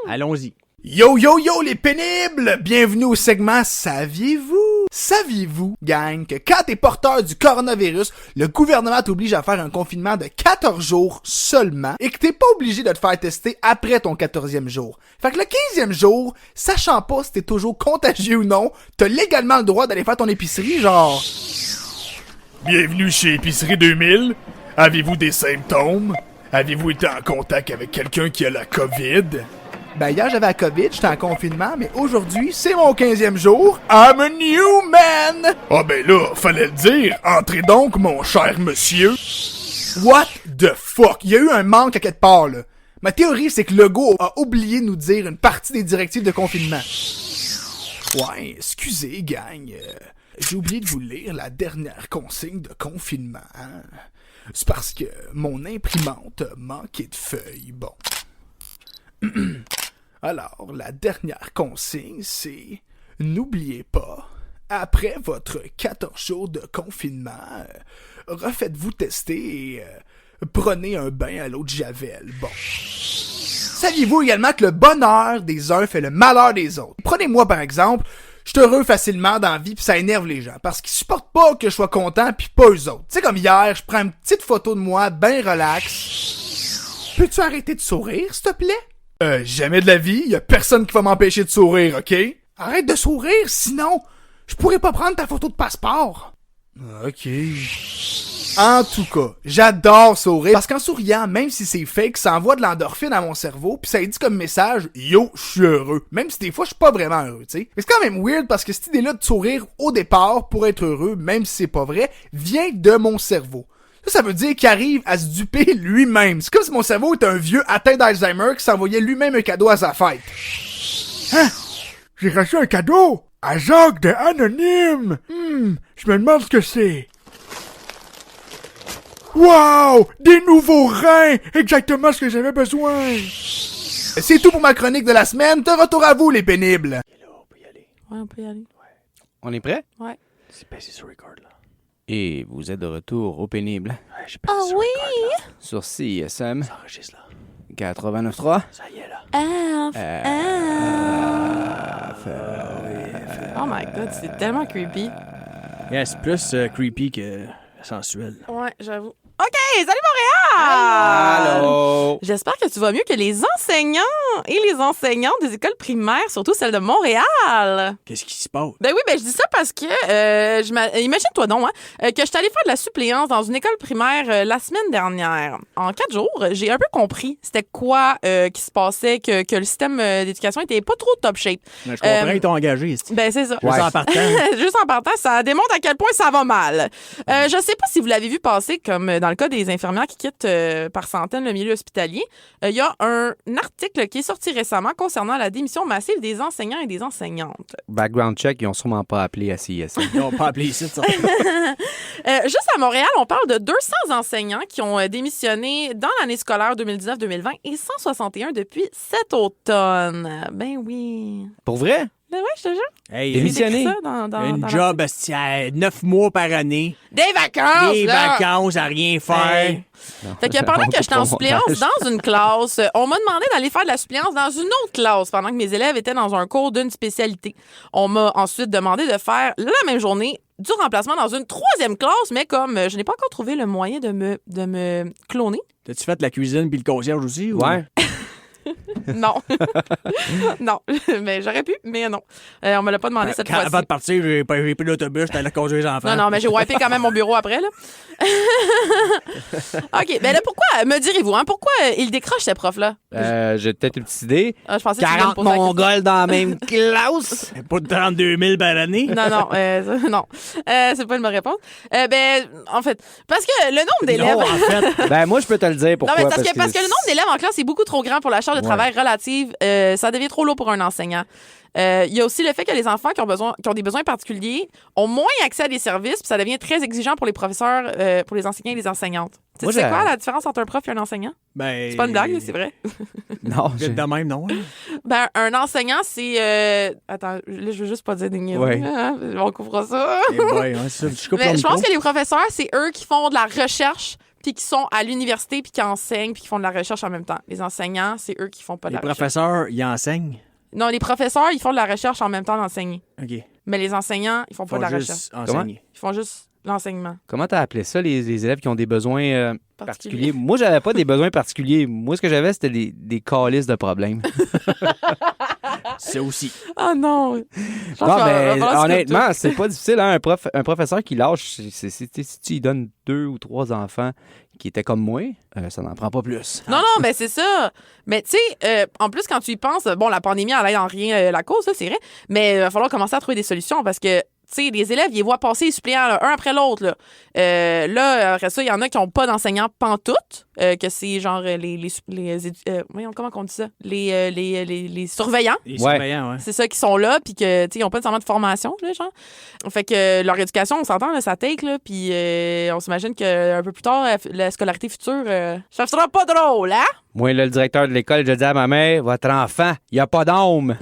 Allons-y. Yo, yo, yo, les pénibles! Bienvenue au segment Saviez-vous? Saviez-vous, gang, que quand t'es porteur du coronavirus, le gouvernement t'oblige à faire un confinement de 14 jours seulement et que t'es pas obligé de te faire tester après ton 14e jour. Fait que le 15e jour, sachant pas si t'es toujours contagieux ou non, t'as légalement le droit d'aller faire ton épicerie, genre... Bienvenue chez Épicerie 2000. Avez-vous des symptômes? Avez-vous été en contact avec quelqu'un qui a la COVID? Ben hier j'avais la COVID, j'étais en confinement, mais aujourd'hui, c'est mon 15e jour. I'm a new man! Ah ben là, fallait le dire. Entrez donc, mon cher monsieur. What the fuck? Il y a eu un manque à quelque part, là. Ma théorie, c'est que Legault a oublié de nous dire une partie des directives de confinement. Ouais, excusez, gang. J'ai oublié de vous lire la dernière consigne de confinement. Hein? C'est parce que mon imprimante a manqué de feuilles. Bon. Alors, la dernière consigne, c'est « N'oubliez pas, après votre 14 jours de confinement, refaites-vous tester et prenez un bain à l'eau de Javel. » Bon. Saviez-vous également que le bonheur des uns fait le malheur des autres? Prenez-moi par exemple, je suis heureux facilement dans la vie pis ça énerve les gens parce qu'ils supportent pas que je sois content pis pas eux autres. Tu sais, comme hier, je prends une petite photo de moi ben relax. Peux-tu arrêter de sourire, s'il te plaît? Jamais de la vie, y a personne qui va m'empêcher de sourire, ok? Arrête de sourire, sinon, je pourrais pas prendre ta photo de passeport. Ok. En tout cas, j'adore sourire parce qu'en souriant, même si c'est fake, ça envoie de l'endorphine à mon cerveau puis ça dit comme message « Yo, je suis heureux ». Même si des fois, je suis pas vraiment heureux, tu sais. Mais c'est quand même weird parce que cette idée-là de sourire au départ pour être heureux, même si c'est pas vrai, vient de mon cerveau. Ça veut dire qu'il arrive à se duper lui-même. C'est comme si mon cerveau était un vieux atteint d'Alzheimer qui s'envoyait lui-même un cadeau à sa fête. Hein? J'ai reçu un cadeau à Jacques de Anonyme. Je me demande ce que c'est. Wow! Des nouveaux reins! Exactement ce que j'avais besoin! C'est tout pour ma chronique de la semaine. De retour à vous, les pénibles! Ouais, on peut y aller. On est prêt? Ouais. C'est passé sur record, là. Et vous êtes de retour au pénible Ouais, j'ai passé sur record, là. sur CISM Ça enregistre, là. 89.3. Ça y est, là. Oh my God, c'est tellement creepy. Yeah, c'est plus creepy que sensuel. Ouais, j'avoue. OK, salut Montréal! Allô? J'espère que tu vas mieux que les enseignants et les enseignantes des écoles primaires, surtout celles de Montréal. Qu'est-ce qui se passe? Ben oui, ben je dis ça parce que, imagine-toi donc, que je suis allée faire de la suppléance dans une école primaire la semaine dernière. En 4 jours, j'ai un peu compris c'était quoi qui se passait, que le système d'éducation était pas trop top shape. Je comprends, ils t'ont engagé. Ben c'est ça. Juste en partant. Juste en partant, ça démontre à quel point ça va mal. Je sais pas si vous l'avez vu passer, comme dans le cas des infirmières qui quittent par centaines le milieu hospitalier. Il y a un article qui est sorti récemment concernant la démission massive des enseignants et des enseignantes. Background check, ils ont sûrement pas appelé à CISM. Ils n'ont pas appelé ici, ça. Juste à Montréal, on parle de 200 enseignants qui ont démissionné dans l'année scolaire 2019-2020 et 161 depuis cet automne. Ben oui. Pour vrai? Ben ouais, je te jure. Hey, Démissionné. J'ai écrit ça dans une dans job, asti, à 9 mois par année. Des vacances, Des là! vacances à rien faire. Hey. Fait que pendant que j'étais en suppléance dans une classe, on m'a demandé d'aller faire de la suppléance dans une autre classe pendant que mes élèves étaient dans un cours d'une spécialité. On m'a ensuite demandé de faire la même journée du remplacement dans une 3e classe, mais comme je n'ai pas encore trouvé le moyen de me cloner. T'as-tu fait la cuisine puis le concierge aussi? Ou... Ouais. Non. Non. Mais j'aurais pu, mais non. On me l'a pas demandé cette fois-ci. Avant de partir, j'ai pris l'autobus, j'étais allé conduire les enfants. Non, mais j'ai wipé quand même mon bureau après, là. OK, ben là, pourquoi, me direz-vous, pourquoi ils décrochent, ces profs-là? J'ai peut-être une petite idée. Je pensais que tu voulais me 40 poser la question. Mongols dans la même classe. Pas de 32 000 par année. Non, non, c'est pas une bonne réponse. Ben, en fait, parce que le nombre d'élèves... Non, en fait. Ben, moi, je peux te le dire pourquoi. Non, mais parce que le nombre d'élèves en classe est beaucoup trop grand pour la charge de travail relative. Ça devient trop lourd pour un enseignant. Il y a aussi le fait que les enfants qui ont des besoins particuliers ont moins accès à des services, puis ça devient très exigeant pour les professeurs, pour les enseignants et les enseignantes. Tu sais quoi la différence entre un prof et un enseignant? Ben, C'est pas une blague, c'est vrai. Non, Vous êtes de même, non? Ben, un enseignant, c'est... Attends, là, je veux juste pas dire des niaiseries. Ouais. On couvrira ça. Eh boy, ouais, ça, je coupe Mais mon je pense micro. que les professeurs, c'est eux qui font de la recherche, puis qui sont à l'université, puis qui enseignent, puis qui font de la recherche en même temps. Les enseignants, c'est eux qui font pas de Les la recherche. professeurs, ils enseignent. Non, les professeurs, ils font de la recherche en même temps d'enseigner. OK. Mais les enseignants, ils font pas de la recherche. juste enseigner. Ils font juste l'enseignement Comment t'as appelé ça, les élèves qui ont des besoins particuliers? Moi, j'avais pas des besoins particuliers. Moi, ce que j'avais, c'était des calices de problèmes. C'est aussi. Ah non! Non, mais honnêtement, c'est pas difficile. Hein? Un professeur qui lâche, si tu lui donnes 2 ou 3 enfants qui étaient comme moi, ça n'en prend pas plus. Non, mais c'est ça. Mais tu sais, en plus, quand tu y penses, bon, la pandémie, elle aide en rien la cause, là, c'est vrai, mais il va falloir commencer à trouver des solutions parce que, tu sais, les élèves, ils les voient passer les suppléants, là, un après l'autre. Là, après ça, il y en a qui n'ont pas d'enseignants pantoute, que c'est genre voyons, comment on dit ça? Les surveillants. Les surveillants, ouais. C'est ça qui sont là, puis que, tu sais, ils n'ont pas nécessairement de formation, là, genre. Fait que leur éducation, on s'entend, là, ça take, là, puis on s'imagine qu'un peu plus tard, la scolarité future, ça sera pas drôle, hein? Moi, là, le directeur de l'école, je dis à ma mère, votre enfant, il n'y a pas d'âme.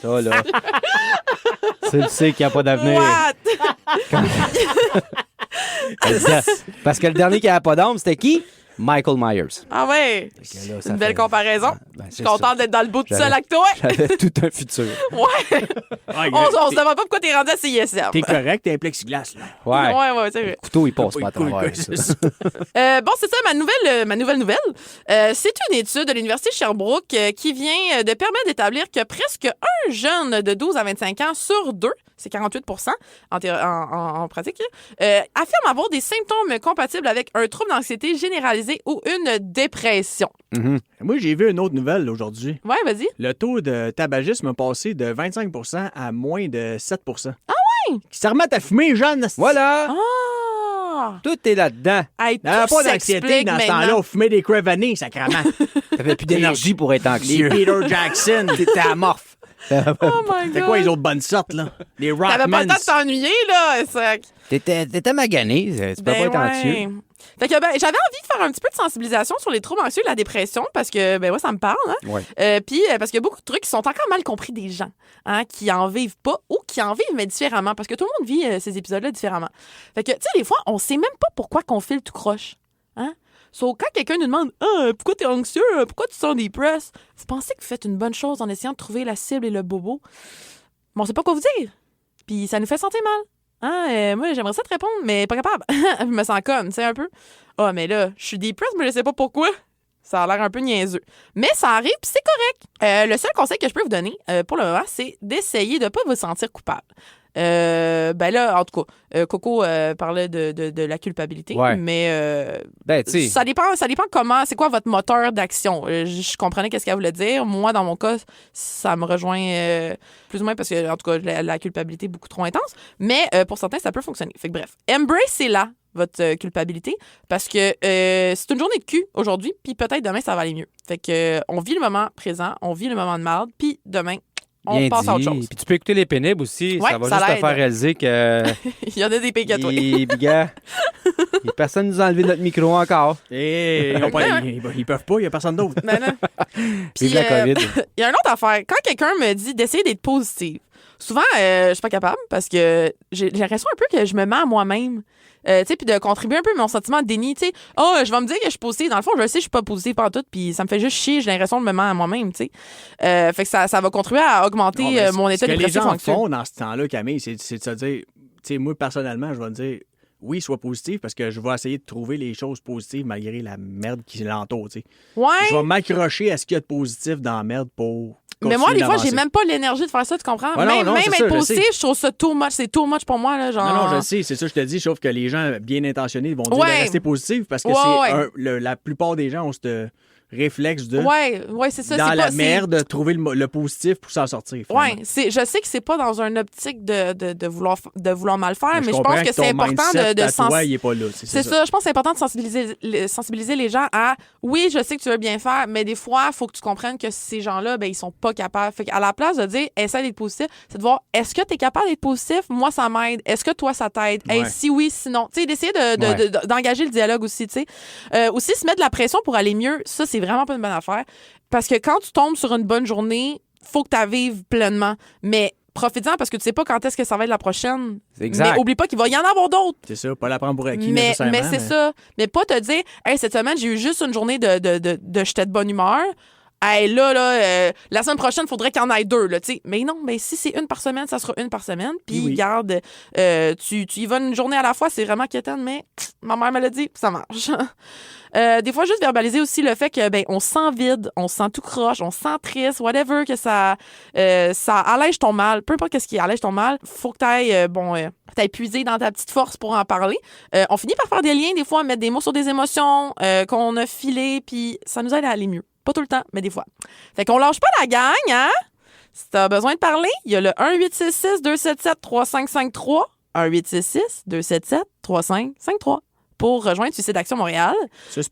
Ça, là. Tu le sais qu'il n'y a pas d'avenir. What? Parce que le dernier qui n'avait pas d'âme, c'était qui? Michael Myers. Ah ouais, Fait que là, c'est ça une belle fait- comparaison. Ben, Je suis contente d'être dans le bout de ça J'avais- avec toi. J'avais tout un futur. Ouais. Ouais, On se demande pas pourquoi t'es rendu à CISM. T'es correct, t'es un plexiglas, là. Ouais. Ouais, c'est vrai. Le couteau, il passe pas à Cool, travers. cool, ça. c'est ça. Bon, c'est ça, ma nouvelle. C'est une étude de l'Université de Sherbrooke qui vient de permettre d'établir que presque un jeune de 12 à 25 ans sur 2, c'est 48 en pratique, affirme avoir des symptômes compatibles avec un trouble d'anxiété généralisé ou une dépression. Mhm. Moi, j'ai vu une autre nouvelle aujourd'hui. Ouais, vas-y. Le taux de tabagisme a passé de 25 à moins de 7 Ah ouais? Qui se remettent à fumer, jeune. Voilà! Ah! Tout est là-dedans. Hey, Il n'y avait tout pas d'anxiété s'explique dans ce temps-là. maintenant. On fumait des Crave Vanille, sacrément. T'avais plus d'énergie pour être Les anxieux. Peter Jackson. T'étais amorphe. Oh my God. C'est quoi les autres bonnes sortes, là? Les T'avais pas Rockmans. le temps de t'ennuyer, là. Ça... T'étais magané, tu peux pas être anxieux. Fait que j'avais envie de faire un petit peu de sensibilisation sur les troubles anxieux et la dépression parce que moi ça me parle hein. Ouais. Puis parce qu'il y a beaucoup de trucs qui sont encore mal compris des gens hein, qui en vivent pas ou qui en vivent mais différemment parce que tout le monde vit ces épisodes-là différemment. Fait que tu sais des fois on sait même pas pourquoi qu'on file tout croche. Hein? So, quand quelqu'un nous demande pourquoi t'es anxieux, pourquoi tu te sens depressed, vous pensez que vous faites une bonne chose en essayant de trouver la cible et le bobo. Mais on sait pas quoi vous dire. Puis ça nous fait sentir mal. Moi, j'aimerais ça te répondre, mais pas capable. Je me sens conne, tu sais, un peu. Mais là, je suis depressed, mais je sais pas pourquoi. Ça a l'air un peu niaiseux. Mais ça arrive, puis c'est correct. Le seul conseil que je peux vous donner, pour le moment, c'est d'essayer de pas vous sentir coupable. Là, en tout cas, Coco parlait de la culpabilité, mais ça dépend comment, c'est quoi votre moteur d'action. Je comprenais qu'est-ce qu'elle voulait dire. Moi, dans mon cas, ça me rejoint plus ou moins parce que, en tout cas, la culpabilité est beaucoup trop intense, mais pour certains, ça peut fonctionner. Fait que bref, embrassez-la, votre culpabilité, parce que c'est une journée de cul aujourd'hui, puis peut-être demain, ça va aller mieux. Fait que on vit le moment présent, on vit le moment de merde, puis demain, on Bien passe dit. à autre chose. Puis tu peux écouter les pénibles aussi. Ouais, ça va ça juste te l'aide. faire réaliser que. Il y en a des pays que toi. Personne nous a enlevé notre micro encore. Ils peuvent pas, il y a personne d'autre. Ben non. Puis, Vive la COVID. il y a une autre affaire. Quand quelqu'un me dit d'essayer d'être positive, souvent, je suis pas capable parce que j'ai l'impression un peu que je me mens à moi-même. Puis de contribuer un peu à mon sentiment de déni. Je vais me dire que je suis positive. Dans le fond, je sais que je suis pas positive partout, puis ça me fait juste chier. J'ai l'impression de me mentir à moi-même. Fait que ça va contribuer à augmenter mon état dépressif anxieux. Ce que les gens anxieux. font dans ce temps-là, Camille, c'est de se dire, moi, personnellement, je vais me dire, oui, sois positif parce que je vais essayer de trouver les choses positives malgré la merde qui l'entoure. Ouais. Je vais m'accrocher à ce qu'il y a de positif dans la merde pour. Mais moi, des fois, d'avancer. j'ai même pas l'énergie de faire ça, tu comprends? Ouais, même non, c'est être ça, je positif, sais. je trouve ça too much. C'est too much pour moi. Là, genre... Non, je sais, c'est ça que je te dis, sauf que les gens bien intentionnés vont dire Ouais. de rester positif parce que la plupart des gens ont ce réflexe de, Ouais, c'est ça. dans c'est la pas, merde, de trouver le positif pour s'en sortir. Ouais, je sais que c'est pas dans une optique de vouloir mal faire, mais je comprends pense que c'est ton important mindset de à toi, il est pas là. C'est ça, je pense que c'est important de sensibiliser les gens à oui, je sais que tu veux bien faire, mais des fois, il faut que tu comprennes que ces gens-là, ils sont pas capables. Fait qu'à la place de dire essaie d'être positif, c'est de voir est-ce que tu es capable d'être positif? Moi, ça m'aide. Est-ce que toi, ça t'aide? Ouais. Si oui, sinon. Tu sais, d'essayer d'engager le dialogue aussi, tu sais. Aussi, se mettre de la pression pour aller mieux, ça, c'est vraiment pas une bonne affaire. Parce que quand tu tombes sur une bonne journée, faut que tu la vives pleinement. Mais profite-en parce que tu sais pas quand est-ce que ça va être la prochaine. C'est exact. Mais oublie pas qu'il va y en avoir d'autres. C'est ça, pas la prendre pour acquis Mais nécessairement. c'est ça. Mais pas te dire, hey, cette semaine, j'ai eu juste une journée de j'étais de bonne humeur. Hey, la semaine prochaine, il faudrait qu'il y en ait 2. Là, t'sais. Mais non, si c'est une par semaine, ça sera une par semaine. Puis, garde, tu y vas une journée à la fois, c'est vraiment quétaine, mais ma mère me l'a dit, ça marche. Des fois, juste verbaliser aussi le fait que on se sent vide, on se sent tout croche, on se sent triste, whatever, que ça allège ton mal. Peu importe qu'est-ce qui allège ton mal, faut que t'ailles puiser dans ta petite force pour en parler. On finit par faire des liens, des fois, mettre des mots sur des émotions qu'on a filées, puis ça nous aide à aller mieux. Pas tout le temps, mais des fois. Fait qu'on lâche pas la gang, hein? Si t'as besoin de parler, il y a le 1-866-277-3553. 1-866-277-3553 pour rejoindre Suicide Action Montréal. Ça, c'est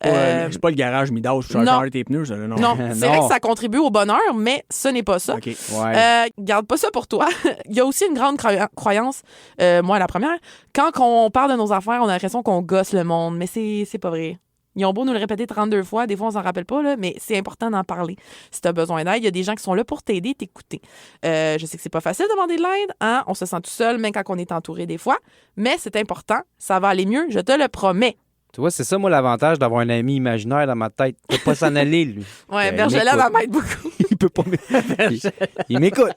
pas le garage Midas pour changer tes pneus, ça, là, non. Non, c'est vrai que ça contribue au bonheur, mais ce n'est pas ça. OK. Ouais. Garde pas ça pour toi. Il y a aussi une grande croyance, moi la première, quand on parle de nos affaires, on a l'impression qu'on gosse le monde, mais c'est pas vrai. Ils ont beau nous le répéter 32 fois, des fois on s'en rappelle pas, là, mais c'est important d'en parler. Si tu as besoin d'aide, il y a des gens qui sont là pour t'aider, t'écouter. Je sais que c'est pas facile de demander de l'aide, hein? On se sent tout seul, même quand on est entouré des fois, mais c'est important, ça va aller mieux, je te le promets. Tu vois, c'est ça, moi, l'avantage d'avoir un ami imaginaire dans ma tête. Il peut pas s'en aller, lui. Ouais, Bergela, m'écoute. elle m'aide beaucoup. Il peut pas il m'écoute.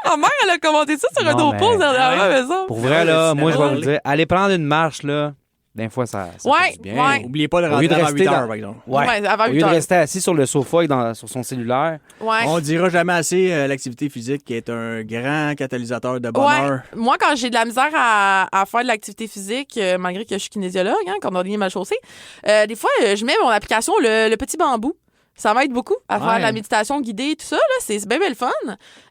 Ma mère, elle a commenté ça sur un Non, pause mais- dernièrement, mais ça. Pour vrai, là, moi, je vais drôle. vous dire, allez prendre une marche, là. Des fois, ça fait du bien. Ouais. Oubliez pas de Au lieu rentrer de avant rester 8 heures, dans- par exemple. Ouais. Ouais, avant Au lieu 8 de heures. rester assis sur le sofa sur son cellulaire. Ouais. On dira jamais assez l'activité physique qui est un grand catalyseur de bonheur. Ouais. Moi, quand j'ai de la misère à faire de l'activité physique, malgré que je suis kinésiologue, cordonnier mal chaussé, des fois, je mets mon application, le petit bambou. Ça m'aide beaucoup à faire de la méditation guidée et tout ça. Là, c'est bien le fun.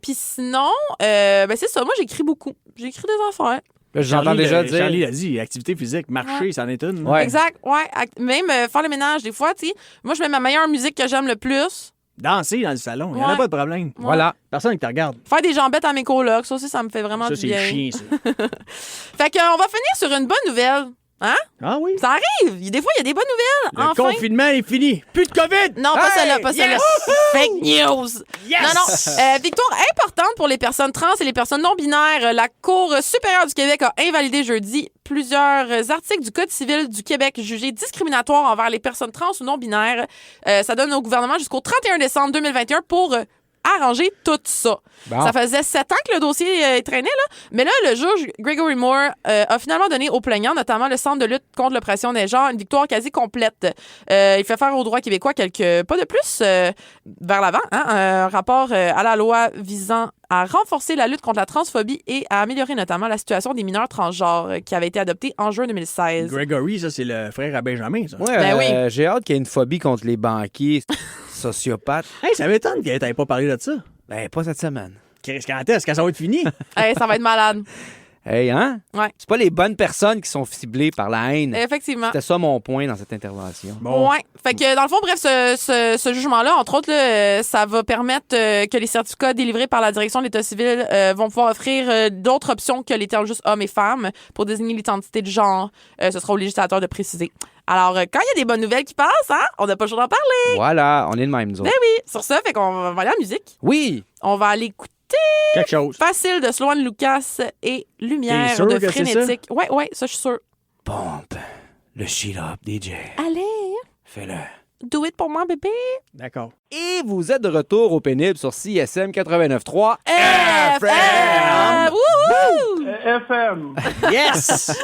Puis sinon, c'est ça. Moi, j'écris beaucoup. J'écris des affaires. Là, j'entends déjà dire. Charlie l'a dit, activité physique, marcher, c'en est une. Ouais. Exact. Ouais. Même faire le ménage, des fois, tu sais. Moi, je mets ma meilleure musique que j'aime le plus. Danser dans le salon, il n'y en a Ouais. pas de problème. Voilà. Personne qui te regarde. Faire des jambettes à mes colocs, ça aussi, ça me fait vraiment Ça, du c'est bien. chien, ça. Fait qu'on va finir sur une bonne nouvelle. Hein? Ah oui? Ça arrive. Des fois, il y a des bonnes nouvelles. Le Enfin. confinement est fini. Plus de COVID! Non, pas Hey! celle-là, pas celle-là. Fake news. Yes! Non. Victoire importante pour les personnes trans et les personnes non-binaires. La Cour supérieure du Québec a invalidé jeudi plusieurs articles du Code civil du Québec jugés discriminatoires envers les personnes trans ou non-binaires. Ça donne au gouvernement jusqu'au 31 décembre 2021 pour arranger tout ça. Bon. Ça faisait 7 ans que le dossier traînait, là. Mais là, le juge Gregory Moore a finalement donné aux plaignants, notamment le Centre de lutte contre l'oppression des genres, une victoire quasi complète. Il fait faire au droit québécois quelques pas de plus vers l'avant. Hein? Un rapport à la loi visant à renforcer la lutte contre la transphobie et à améliorer notamment la situation des mineurs transgenres qui avait été adopté en juin 2016. Gregory, ça, c'est le frère à Benjamin, ça. Ouais, Ben oui. j'ai hâte qu'il y ait une phobie contre les banquiers sociopathes. Hey, ça m'étonne que t'avais pas parlé de ça. Ben, pas cette semaine. Chris, quand est-ce que ça va être fini? Hey, ça va être malade. Hey, hein? Ouais. C'est pas les bonnes personnes qui sont ciblées par la haine. Effectivement. C'était ça mon point dans cette intervention. Bon. Ouais. Fait que dans le fond, bref, ce jugement-là, entre autres, là, ça va permettre que les certificats délivrés par la direction de l'État civil vont pouvoir offrir d'autres options que les termes juste hommes et femmes pour désigner l'identité de genre. Ce sera au législateur de préciser. Alors, quand il y a des bonnes nouvelles qui passent, hein, on n'a pas le choix d'en parler. Voilà, on est le même, nous autres. Ben oui. Sur ça, fait qu'on va aller en musique. Oui! On va aller écouter Quelque chose. Facile de Sloan Lucas et Lumière T'es sûr de que c'est ça? Frénétique. Ouais, ça, je suis sûre. Pompe le shit up, DJ. Allez, Fais-le. do it pour moi, bébé. D'accord. Et vous êtes de retour au pénible sur CSM 89.3. FM! Wouhou! FM. Yes!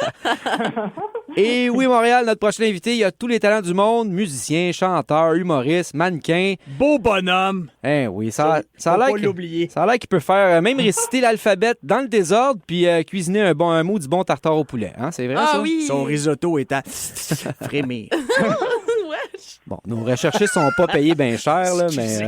Et oui, Montréal, notre prochain invité, il a tous les talents du monde, musicien, chanteur, humoriste, mannequin. Beau bonhomme. Hein, oui, ça a Faut l'air pas l'oublier. ça a l'air qu'il peut faire même réciter l'alphabet dans le désordre puis cuisiner un maudit bon tartare au poulet. Hein, c'est vrai, Ah ça? oui! Son risotto est à frémir. Wesh. Bon, nos recherchistes sont pas payés bien cher, là, mais...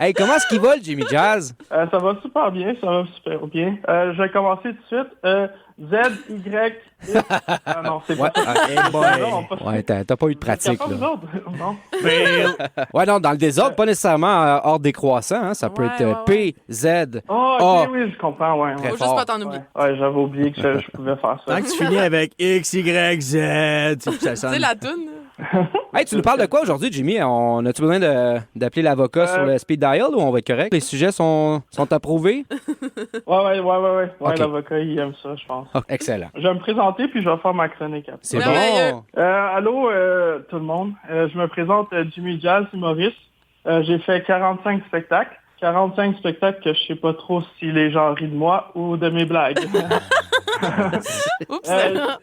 Hey, comment est-ce qu'il va, le Jimmy Jazz? Ça va super bien, ça va super bien. Je vais commencer tout de suite. Z, Y, X. Ah non, c'est Ouais, pas ça. Hey boy. Non, pas ça. ouais, t'as pas eu de pratique, Capable, vous là. autres? Non. Bill. Ouais, non, dans le désordre, pas nécessairement hors décroissant, hein, ça peut Ouais, être ouais, P, Z. Oh, ok, Ah. oui, je comprends, ouais. Très Ouais, Faut fort. juste pas t'en oublier. ouais j'avais oublié que je pouvais faire ça. Tant que tu finis avec X, Y, Z, ça Tu sais, sonne. la toune. Hey, tu nous parles de quoi aujourd'hui, Jimmy? On a-tu besoin d'appeler l'avocat sur le speed dial ou on va être correct? Les sujets sont approuvés? Ouais, Ok. l'avocat, il aime ça, je pense. Oh, excellent. Je vais me présenter, puis je vais faire ma chronique après. C'est Merveilleux. bon. Allô, tout le monde. Je me présente Jimmy Jazz, humoriste. J'ai fait 45 spectacles. 45 spectacles que je sais pas trop si les gens rient de moi ou de mes blagues. Oups.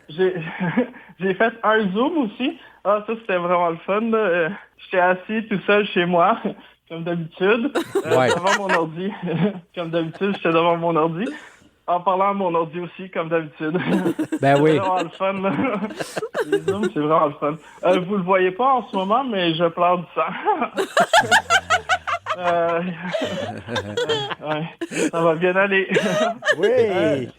J'ai fait un Zoom aussi. Ah, ça, c'était vraiment le fun. Là. J'étais assis tout seul chez moi, comme d'habitude, Ouais. devant mon ordi. Comme d'habitude, j'étais devant mon ordi. En parlant à mon ordi aussi, comme d'habitude. Ben oui. C'est vraiment le fun. Là. Les Zooms, c'est vraiment le fun. Vous le voyez pas en ce moment, mais je pleure du sang. Ouais, ça va bien aller. Oui.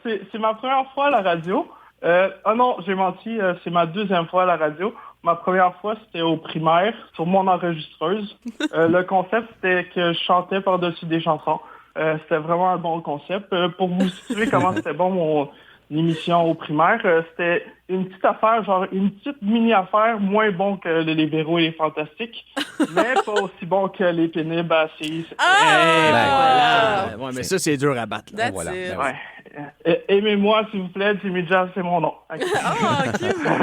C'est ma première fois à la radio. Ah non, j'ai menti, c'est ma deuxième fois à la radio. Ma première fois, c'était au primaire, sur mon enregistreuse. Le concept, c'était que je chantais par-dessus des chansons. C'était vraiment un bon concept. Pour vous situer comment c'était bon mon émission au primaire, c'était une petite affaire, genre une petite mini-affaire, moins bon que les libéraux et les fantastiques, mais pas aussi bon que les pénibles à CI. Eh, ben, voilà. Ouais, mais ça, c'est dur à battre. là. That's Voilà. it. Ben Ouais. Aimez-moi, s'il vous plaît, Jimmy Jazz, c'est mon nom. Ok. Ah, OK.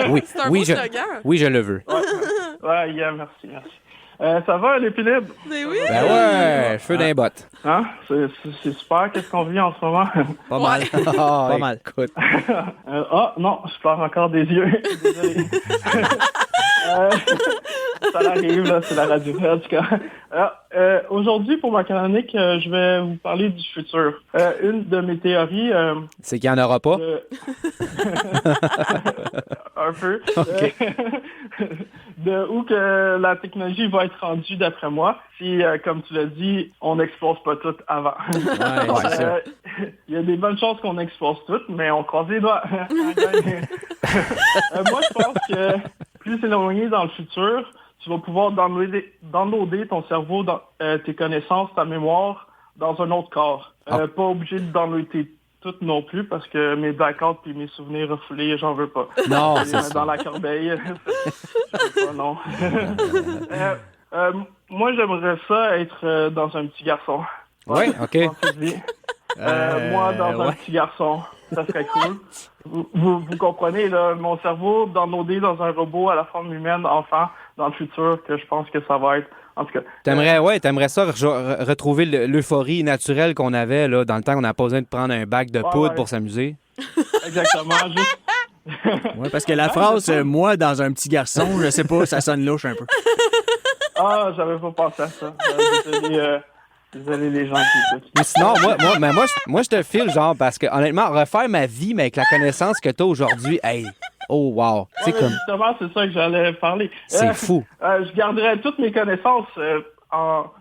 Oui, C'est un oui, beau je, slogan. oui, je le veux. Ouais, yeah, merci. Ça va, les pénibles? Mais oui. Ben ouais, feu d'un botte. Hein? C'est super, qu'est-ce qu'on vit en ce moment? Pas mal. Ah, Pas mal. Écoute. Non, je pleure encore des yeux. Désolé. Ça arrive, là, c'est la radio, en tout cas. Aujourd'hui, pour ma chronique, je vais vous parler du futur. Une de mes théories... C'est qu'il n'y en aura pas. un peu. De où que la technologie va être rendue, d'après moi, si, comme tu l'as dit, on n'explose pas tout avant. Ouais, c'est ça. Il y a des bonnes chances qu'on explose toutes, mais on croise les doigts. Moi, je pense que plus éloigné dans le futur, tu vas pouvoir downloader ton cerveau, tes connaissances, ta mémoire dans un autre corps. Pas obligé de downloader tout non plus parce que mes blackouts puis mes souvenirs refoulés, j'en veux pas. Non, Je les c'est mets ça. dans la corbeille. Je veux pas, non. Moi, j'aimerais ça être dans un petit garçon. Oui, OK. Moi, dans un petit garçon, ça serait cool. Vous comprenez, là, mon cerveau downloadé dans un robot à la forme humaine, enfant, dans le futur, que je pense que ça va être. En tout cas. T'aimerais ça retrouver l'euphorie naturelle qu'on avait là, dans le temps qu'on n'a pas besoin de prendre un bac de poudre pour s'amuser? Exactement. Juste... Oui, parce que la phrase moi dans un petit garçon, je sais pas, ça sonne louche un peu. Ah, j'avais pas pensé à ça. Désolé les gens qui écoutent. Mais sinon, moi, je te file, genre, parce que honnêtement, refaire ma vie, mais avec la connaissance que t'as aujourd'hui, hey, oh wow. Ouais, justement, c'est ça que j'allais parler. C'est fou. Je garderais toutes mes connaissances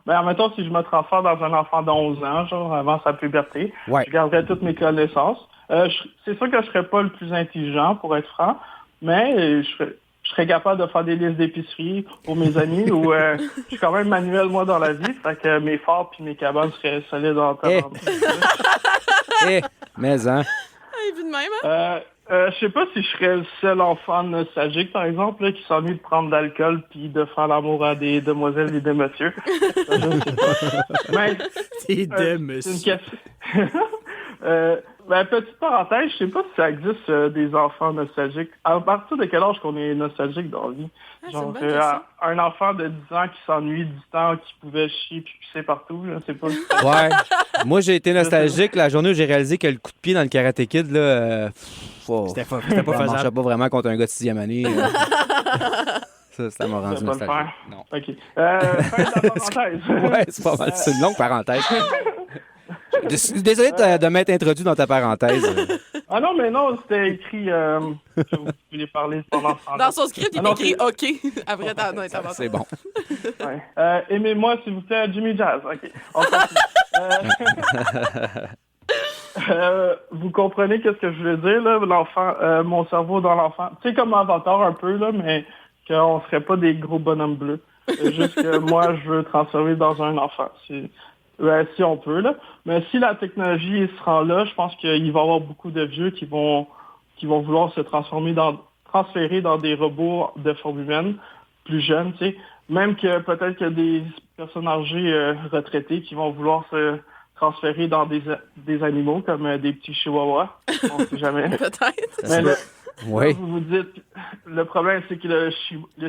mettons, si je me transforme dans un enfant de 11 ans, genre avant sa puberté, je garderais toutes mes connaissances. C'est sûr que je serais pas le plus intelligent, pour être franc, mais je serais capable de faire des listes d'épicerie pour mes amis ou je suis quand même manuel, moi, dans la vie, fait que mes forts puis mes cabanes seraient solides en temps. Mais hein. Vu de même, hein? Je sais pas si je serais le seul enfant nostalgique, par exemple, là, qui s'ennuie de prendre de l'alcool puis de faire l'amour à des demoiselles et des messieurs. Je sais pas. Mais, des demoiselles. C'est une question. Petite parenthèse, je sais pas si ça existe des enfants nostalgiques. À partir de quel âge qu'on est nostalgique dans la vie? Genre, un enfant de 10 ans qui s'ennuie du temps, qui pouvait chier puis pisser partout, je sais pas. Ouais. Moi, j'ai été nostalgique la journée où j'ai réalisé que le coup de pied dans le Karate Kid, là, c'était pas ça faisable. marchait pas vraiment contre un gars de 6e année. Ça m'a rendu nostalgique. Non. OK. Fin de la parenthèse. Ouais, c'est pas mal. C'est une longue parenthèse. Désolé de m'être introduit dans ta parenthèse. Ah non, mais non, c'était écrit que vous voulez parler pendant ce temps. Dans son script, il est écrit OK après ta intervention. C'est bon. Ouais. Aimez-moi, s'il vous plaît, Jimmy Jazz. OK, on continue. Vous comprenez qu'est-ce que je veux dire, là, l'enfant, mon cerveau dans l'enfant. Tu sais, comme Avatar un peu, là, mais qu'on serait pas des gros bonhommes bleus. C'est juste que moi, je veux transformer dans un enfant. Si on peut, là. Mais si la technologie se rend là, je pense qu'il va y avoir beaucoup de vieux qui vont vouloir se transférer dans des robots de forme humaine, plus jeunes, tu sais. Même que peut-être qu'il y a des personnes âgées retraitées qui vont vouloir se transférer dans des animaux comme des petits chihuahuas. On ne sait jamais. Peut-être. Mais là, oui. vous dites, le problème, c'est que le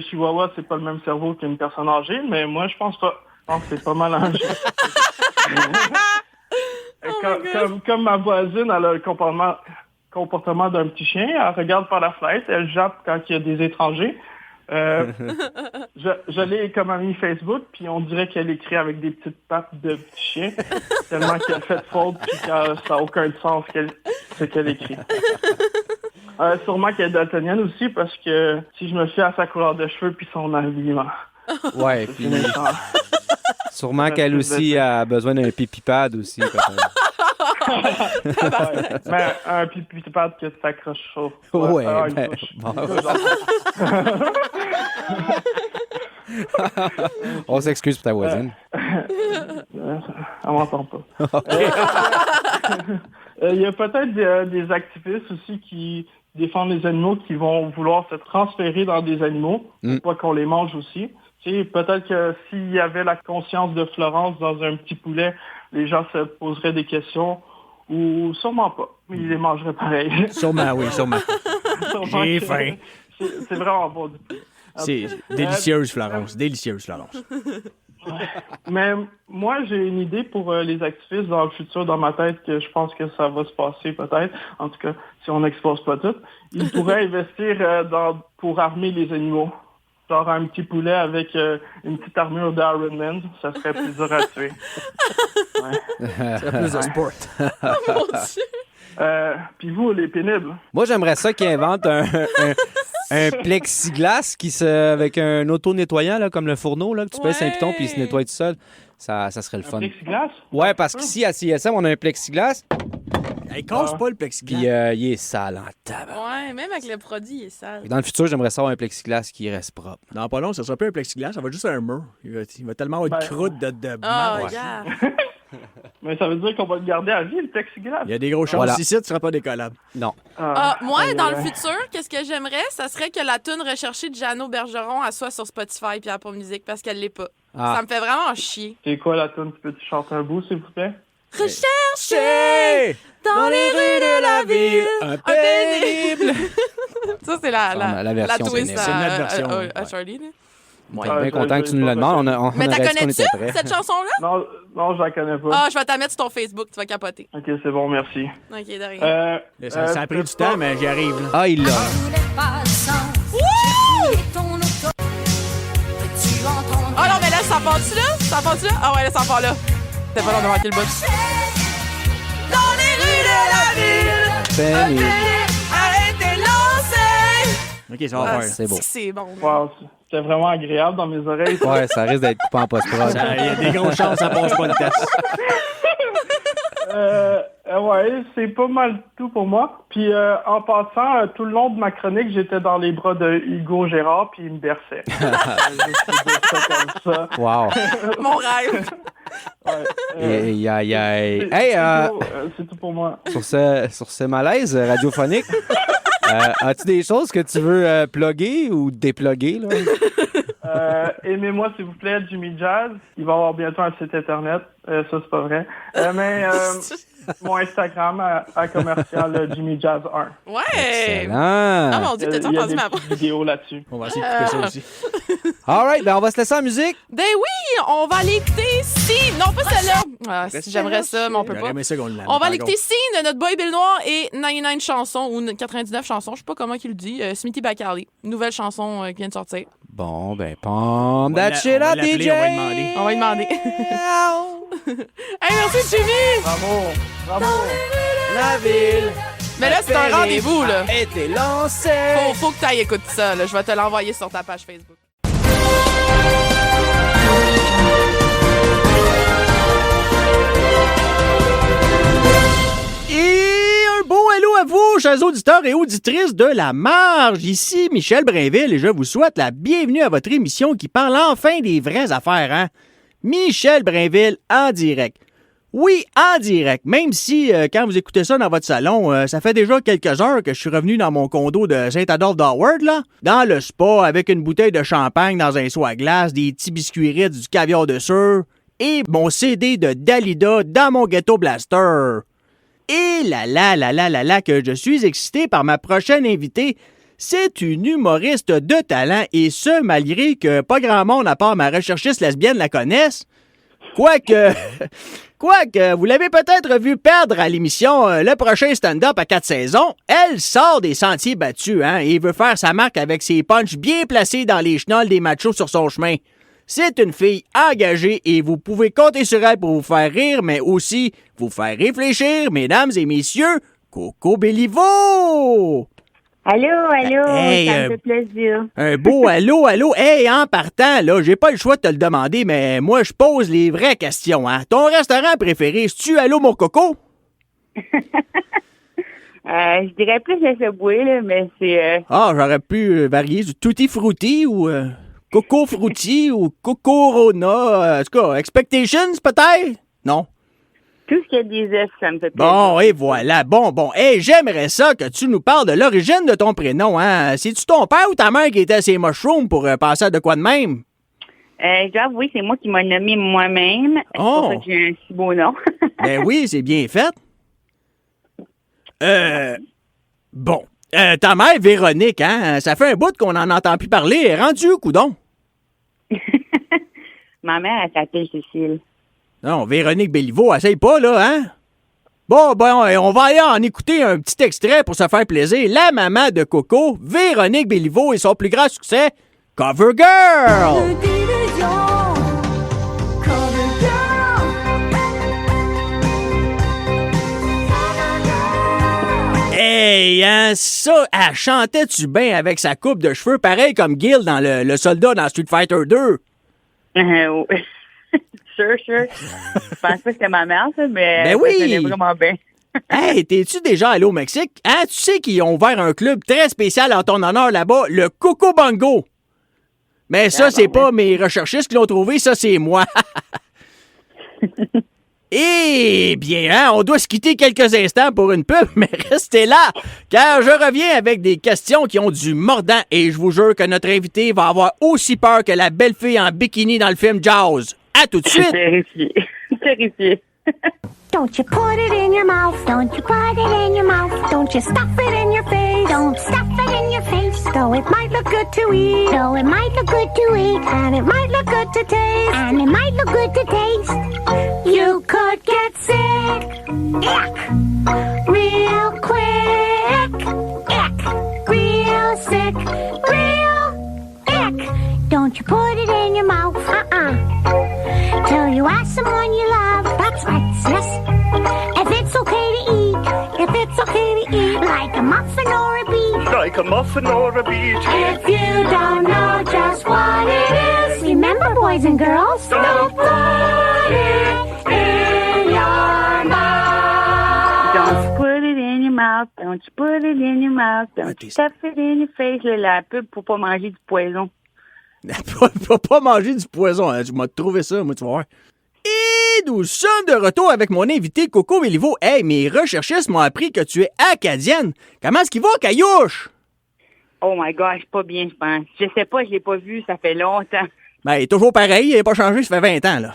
chihuahua, c'est pas le même cerveau qu'une personne âgée, mais moi, je pense pas. Je pense que c'est pas mal âgé. Comme ma voisine, elle a le comportement d'un petit chien. Elle regarde par la fenêtre, elle jappe quand il y a des étrangers. Je l'ai comme amie Facebook, puis on dirait qu'elle écrit avec des petites pattes de petit chien, tellement qu'elle fait de faute, puis que ça n'a aucun sens ce qu'elle écrit. Sûrement qu'elle est daltonienne aussi, parce que si je me fie à sa couleur de cheveux puis son habillement. Ouais, puis sûrement qu'elle aussi a besoin d'un pipi-pad aussi. Mais un pipi-pad que tu t'accroches chaud. Ouais, on s'excuse pour ta voisine. Elle m'entend pas. Il y a peut-être des activistes aussi qui défendent les animaux qui vont vouloir se transférer dans des animaux pour pas qu'on les mange aussi. Tu sais, peut-être que s'il y avait la conscience de Florence dans un petit poulet, les gens se poseraient des questions ou sûrement pas. Mais ils les mangeraient pareil. Sûrement, oui, sûrement. J'ai faim. C'est vraiment bon du poulet. C'est délicieuse, Florence. Délicieuse, Florence. Mais moi, j'ai une idée pour les activistes dans le futur, dans ma tête, que je pense que ça va se passer peut-être. En tout cas, si on n'expose pas tout. Ils pourraient investir pour armer les animaux. Genre un petit poulet avec une petite armure d'Iron Man, ça serait plus dur à tuer. Ouais. Ça serait plus de sport. Oh mon Dieu! Puis vous, les pénibles? Moi, j'aimerais ça qu'ils inventent un plexiglas avec un auto-nettoyant, là, comme le fourneau, là, que tu pèses un piton puis il se nettoie tout seul. Ça serait le fun. Un plexiglas? Ouais, parce qu'ici, à CSM, on a un plexiglas. Hey, casse pas le plexiglas. Puis il est sale en tabac. Ouais, même avec le produit, il est sale. Dans le futur, j'aimerais savoir un plexiglas qui reste propre. Dans pas long, ça sera plus un plexiglas, ça va juste un mur. Il va tellement avoir de croûte de Ah, marde. regarde. Mais ça veut dire qu'on va le garder à vie, le plexiglas. Il y a des grosses chances Voilà. ici, tu seras pas décollable. Non. Moi, dans le futur, qu'est-ce que j'aimerais? Ça serait que la tune recherchée de Jeannot Bergeron, elle soit sur Spotify puis Apple Music parce qu'elle l'est pas. Ah. Ça me fait vraiment chier. C'est quoi la tune? Peux-tu chanter un bout, s'il vous plaît? Rechercher dans les rues de la ville Un pénible. Ça, c'est la version twist pénible. C'est notre version, à ouais. Charlie. Là. On est bien content que tu nous le demandes. Mais t'as aurait dit qu'on connais-tu, était prêts. cette chanson-là? Non, je la connais pas. Ah, je vais t'en mettre sur ton Facebook, tu vas capoter. Ok, c'est bon, merci. OK, de rien. Ça a pris du temps, mais j'y arrive. Là. Ah, il l'a. Ah non, mais là, ça part-tu là? Ça part-tu là? Ah ouais, là, ça part là. C'était pas long de manquer le bout. Dans les rues de la ville, Pénible. arrêtez lancer. OK, ça va faire. C'est beau. C'est bon. Wow, c'était vraiment agréable dans mes oreilles. Ouais, ça risque d'être coupé en post-prod. Il y a des grosses chances, ça passe pas le test. Ouais, c'est pas mal tout pour moi. Puis en passant, tout le long de ma chronique, j'étais dans les bras de Hugo Gérard, puis il me berçait. Juste pour dire ça comme ça. Wow. Mon rêve. Ouais, Aïe, aïe, aïe. c'est- Hey, c'est tout pour moi. sur ce malaise radiophonique, as-tu des choses que tu veux plugger ou dépluguer, là? Aimez-moi, s'il vous plaît, Jimmy Jazz. Il va y avoir bientôt un site internet. Ça, c'est pas vrai. Mais mon Instagram à commercial Jimmy Jazz 1. Ouais. Excellent. Ah mon Dieu, Il t'as y a entendu des ma voix? petites vidéos là-dessus. On va essayer de couper ça aussi. All right, ben on va se laisser en musique. Ben oui, on va aller écouter Scene. Non, pas celle-là. Ah, si j'aimerais ça, mais on peut J'aurais pas. aimé ça qu'on l'ait. On va aller écouter Scene de notre boy Bill Noir et 99 chansons ou 99 chansons, je sais pas comment il le dit. Smithy Bacali, nouvelle chanson qui vient de sortir. Bon, ben, pump that On shit va up, l'appeler, DJ. on va lui demander. On va lui demander. Hey, merci Jimmy! Bravo! Bravo! La ville. Mais là, c'est un rendez-vous, là. A été lancé. Faut que tu ailles écouter ça, là. Je vais te l'envoyer sur ta page Facebook. Et un beau hello à vous, chers auditeurs et auditrices de La Marge. Ici Michel Brinville et je vous souhaite la bienvenue à votre émission qui parle enfin des vraies affaires, hein? Michel Brinville en direct. Oui, en direct, même si quand vous écoutez ça dans votre salon, ça fait déjà quelques heures que je suis revenu dans mon condo de Saint-Adolphe d'Howard, là, dans le spa avec une bouteille de champagne dans un seau à glace, des petits biscuits Ritz, du caviar de sucre et mon CD de Dalida dans mon ghetto blaster. Et là, que je suis excité par ma prochaine invitée. C'est une humoriste de talent et ce, malgré que pas grand monde à part ma recherchiste lesbienne la connaisse. Quoique, vous l'avez peut-être vu perdre à l'émission Le prochain stand-up à 4 saisons. Elle sort des sentiers battus, hein, et veut faire sa marque avec ses punchs bien placés dans les chenolles des machos sur son chemin. C'est une fille engagée et vous pouvez compter sur elle pour vous faire rire, mais aussi vous faire réfléchir, mesdames et messieurs, Coco Béliveau! Allô, Hey, ça me fait plaisir. Un beau allô. Hey, en partant, là, j'ai pas le choix de te le demander, mais moi, je pose les vraies questions, hein. Ton restaurant préféré, c'est-tu Allô, mon coco? Je dirais plus le Subway, là, mais c'est... Ah, j'aurais pu varier du Tutti Frutti ou Coco Frutti ou Coco Rona. En tout cas, Expectations, peut-être? Non? tout ce qui a des F, ça me fait plaisir. Bon, et voilà. Bon. Hey, j'aimerais ça que tu nous parles de l'origine de ton prénom, hein. C'est-tu ton père ou ta mère qui était à ces mushrooms pour passer à de quoi de même? Je dois avouer, c'est moi qui m'a nommé moi-même. C'est pour ça que j'ai un si beau nom. Ben oui, c'est bien fait. Bon. Ta mère, Véronique, hein, ça fait un bout qu'on en entend plus parler. Elle est rendue où, coudon? Ma mère, elle s'appelle Cécile. Non, Véronique Béliveau, essaye pas, là, hein? Bon, on va aller en écouter un petit extrait pour se faire plaisir. La maman de Coco, Véronique Béliveau et son plus grand succès, Cover Girl! Hey, hein, ça, elle chantait-tu bien avec sa coupe de cheveux, pareil comme Gil dans le soldat dans Street Fighter 2? Sure. Je pense pas que c'était ma mère, ça, mais Ben elle oui. sonnait vraiment bien. Hey, t'es-tu déjà allé au Mexique? Hein, tu sais qu'ils ont ouvert un club très spécial en ton honneur là-bas, le Coco Bongo. Mais ça, c'est pas mes recherchistes qui l'ont trouvé, ça, c'est moi. Eh bien, hein, on doit se quitter quelques instants pour une pub, mais restez là, car je reviens avec des questions qui ont du mordant et je vous jure que notre invité va avoir aussi peur que la belle fille en bikini dans le film Jaws. À tout de suite! Terrifié. Terrifié. Don't you put it in your mouth. Don't you put it in your mouth. Don't you stuff it in your face. Don't stuff it in your face. Though it might look good to eat. Though it might look good to eat. And it might look good to taste. And it might look good to taste. You could get sick. Ick. Real quick. Ick. Real sick. Real ick. Don't you put it in your mouth. Till you ask someone you love. That's right, sis. If it's okay to eat. If it's okay to eat. Like a muffin or a beet. Like a muffin or a beet. If you don't know just what it is. Remember, boys and girls. Don't put it in your mouth. Don't put it in your mouth. Don't you put it in your mouth. Don't t'es- you stuff it in your face. Là, la pub pour pas manger du poison. Faut pas manger du poison, hein. Tu m'as trouvé ça, moi, tu vas voir. Et nous sommes de retour avec mon invité Coco Béliveau. Hey, mes recherchistes m'ont appris que tu es acadienne. Comment est-ce qu'il va, Caillouche? Oh my gosh, pas bien, je pense. Je sais pas, je l'ai pas vu, ça fait longtemps. Ben, il est toujours pareil, il n'a pas changé, ça fait 20 ans, là.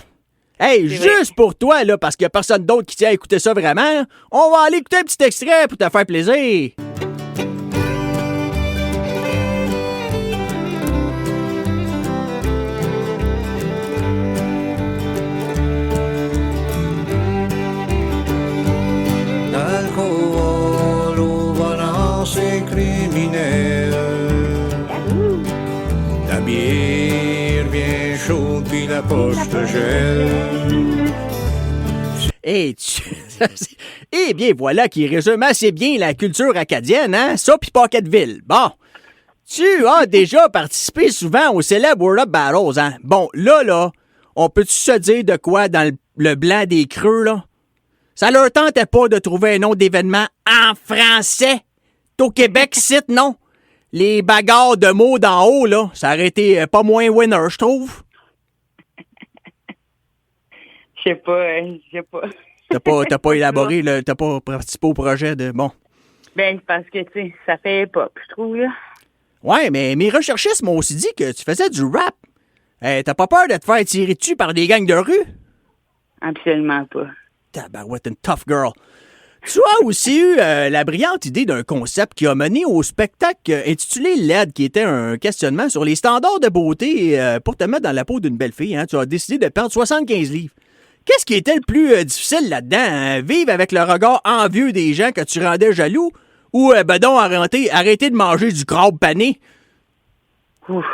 Hey, C'est juste pour toi, là, parce qu'il n'y a personne d'autre qui tient à écouter ça vraiment, on va aller écouter un petit extrait pour te faire plaisir. Alcool aux balances criminelles. La bière bien chaude puis la poche de gel. Hey, Eh bien, voilà qui résume assez bien la culture acadienne, hein? Ça pis Pocketville. Bon. Tu as déjà participé souvent au célèbre World Up Battles, hein? Bon, là, on peut-tu se dire de quoi dans le blanc des creux, là? Ça leur tentait pas de trouver un nom d'événement en français. T'es au Québec, site, non? Les bagarres de mots d'en haut, là, ça aurait été pas moins winner, je trouve. Je sais pas. T'as pas élaboré, t'as pas participé au projet de... Bon. Ben, c'est parce que, tu sais, ça fait pop, je trouve, là. Ouais, mais mes recherchistes m'ont aussi dit que tu faisais du rap. T'as pas peur de te faire tirer dessus par des gangs de rue? Absolument pas. Tabarouette, une tough girl. Tu as aussi eu la brillante idée d'un concept qui a mené au spectacle intitulé LED, qui était un questionnement sur les standards de beauté pour te mettre dans la peau d'une belle fille. Hein. Tu as décidé de perdre 75 livres. Qu'est-ce qui était le plus difficile là-dedans? Hein? Vivre avec le regard envieux des gens que tu rendais jaloux? Ou, arrêter de manger du crabe pané? Ouf.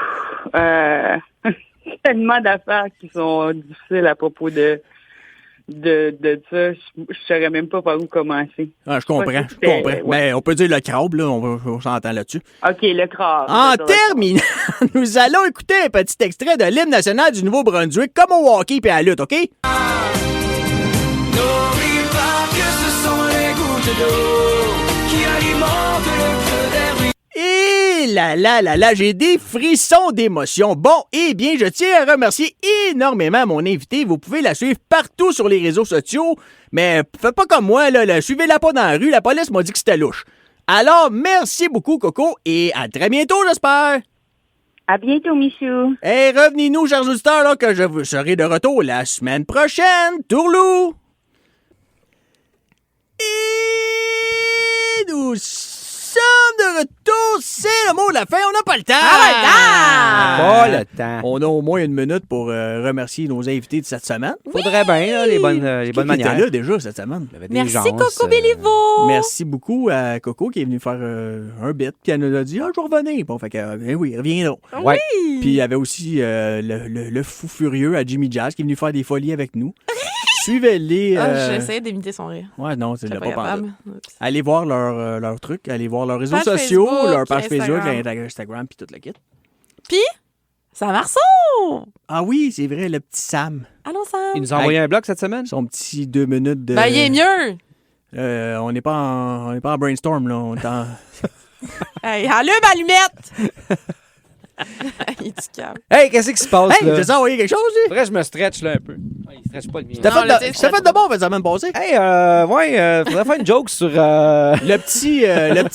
Tellement d'affaires qui sont difficiles à propos de ça. Je saurais même pas par où commencer. Ah, je comprends. Ouais. Mais on peut dire le crabe, là. On s'entend là-dessus. OK, le crabe. En terminant, nous allons écouter un petit extrait de l'hymne national du Nouveau-Brunswick, comme au hockey et à la lutte, OK? N'oublie pas que ce sont les gouttes d'eau qui alimentent le creux des rues. Et là, j'ai des frissons d'émotion. Bon, eh bien, je tiens à remercier énormément mon invité. Vous pouvez la suivre partout sur les réseaux sociaux, mais faites pas comme moi, là, suivez-la pas dans la rue, la police m'a dit que c'était louche. Alors, merci beaucoup, Coco, et à très bientôt, j'espère. À bientôt, Michou. Et revenez-nous, chers auditeurs, là, que je serai de retour la semaine prochaine. Tourlou! Et nous sommes de retour. C'est le mot de la fin. On n'a pas le temps. Pas le temps. On a au moins une minute pour remercier nos invités de cette semaine. Faudrait bien, là, les bonnes Qui était manières. là déjà cette semaine. Il y avait des Merci, gens, Coco Béliveau. Merci beaucoup à Coco qui est venu faire un bit. Puis elle nous a dit, je vais revenir. Bon, fait que, oui, reviens donc. Ouais. Puis il y avait aussi le fou furieux à Jimmy Jazz qui est venu faire des folies avec nous. Suivez-les. J'essaie d'imiter son rire. Ouais, non, c'est Je pas suis pas pas capable. Allez voir leur truc, allez voir leurs réseaux Page sociaux, Facebook, leur page Facebook, Instagram. Instagram, puis toute la kit. Puis, Sam Marceau! Ah oui, c'est vrai, le petit Sam. Allons, Sam. Il nous a envoyé un blog cette semaine? Son petit 2 minutes de... Ben, il est mieux. On n'est pas en brainstorm, là. On est en... Hey, allume allumette! Il est du câble. Hey, qu'est-ce qui se passe, Hey, là? t'as ça envoyé quelque chose, lui? Faudrait que je me stretch, là, un peu. Ouais, il stretch pas le mien. T'as Non, fait, le de, tigre, t'as fait c'est de bon, fait la semaine passée. Hey, faudrait faire une joke sur... Le petit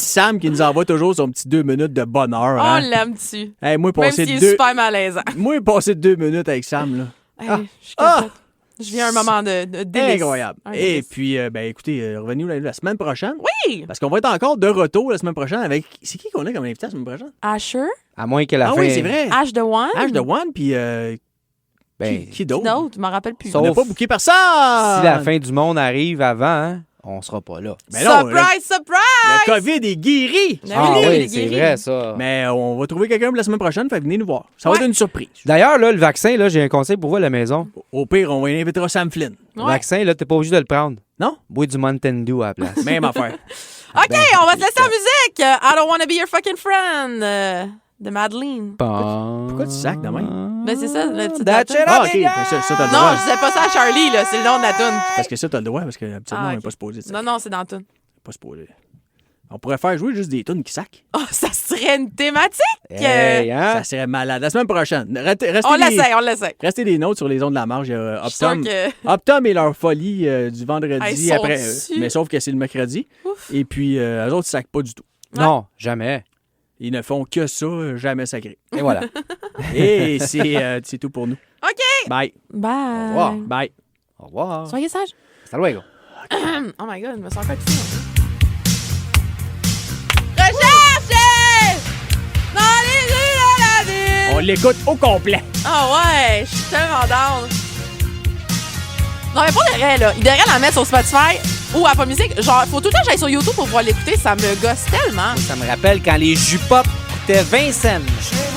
Sam qui nous envoie toujours son petit 2 minutes de bonheur. On Hein? l'aime-tu? Hey, moi, Même passer s'il est deux... super malaisant. Moi, passer 2 minutes avec Sam, là. Hey, je capote. Je viens à un moment de délice. Incroyable. Un Et délice. puis, écoutez, revenez-nous la semaine prochaine. Oui! Parce qu'on va être encore de retour la semaine prochaine avec... C'est qui qu'on a comme invité la semaine prochaine? Asher, À moins que la Ah fin... oui, c'est vrai. Ash the One. H de One, puis Ben, qui d'autre? D'autres, je m'en rappelle plus. On n'a Sauf pas booké personne! si la fin du monde arrive avant, hein, on sera pas là. Mais non, Surprise, surprise! le COVID est guéri! Ben Ah oui, il est oui, c'est guéri. vrai, ça. Mais on va trouver quelqu'un pour la semaine prochaine, fait venez nous voir. Ça va Ouais. être une surprise. D'ailleurs, là, le vaccin, là, j'ai un conseil pour vous à la maison. Au pire, on invitera Sam Flynn. Le Ouais. vaccin, là, t'es pas obligé de le prendre. Non? Bois du Mountain Dew à la place. Même affaire. OK, on va se laisser en musique. I don't wanna be your fucking friend. De Madeleine. Pourquoi tu sacs de même? Ben, c'est ça, le titre de la That's toune. it, Ah, OK. nigga! Ça, t'as le Non, droit. je disais pas ça à Charlie, là. C'est le nom de la toune. Parce que ça, t'as le droit, parce que habituellement, Ah, on n'est ok. pas supposé. Non, non, c'est dans la toune. Pas supposé. On pourrait faire jouer juste des tunes qui sacent. Oh, ça serait une thématique. Hey, hein? Ça serait malade. La semaine prochaine. Restez On des- l'essaie, on l'essaie. Restez des notes sur les ondes de la marge. Il y a Je suis sûre Optum. que... Optum et leur folie du vendredi Hey, ils sont après. dessus. Mais sauf que c'est le mercredi. Ouf. Et puis, eux autres, ils sacent pas du tout. Non, jamais. Ils ne font que ça, jamais sacré. Et voilà. Et c'est tout pour nous. OK. Bye. Bye. Au revoir. Bye. Au revoir. Soyez sages. Hasta luego. Oh my God, je me sens encore fou. Recherchez dans les rues de la ville. On l'écoute au complet. Ah ouais, je suis tellement down. Non, mais pas de vrai, là. Il devrait la mettre sur Spotify ou Apple Music. Genre, faut tout le temps que j'aille sur YouTube pour pouvoir l'écouter. Ça me gosse tellement. Ça me rappelle quand les jus pop coûtaient 20 cents.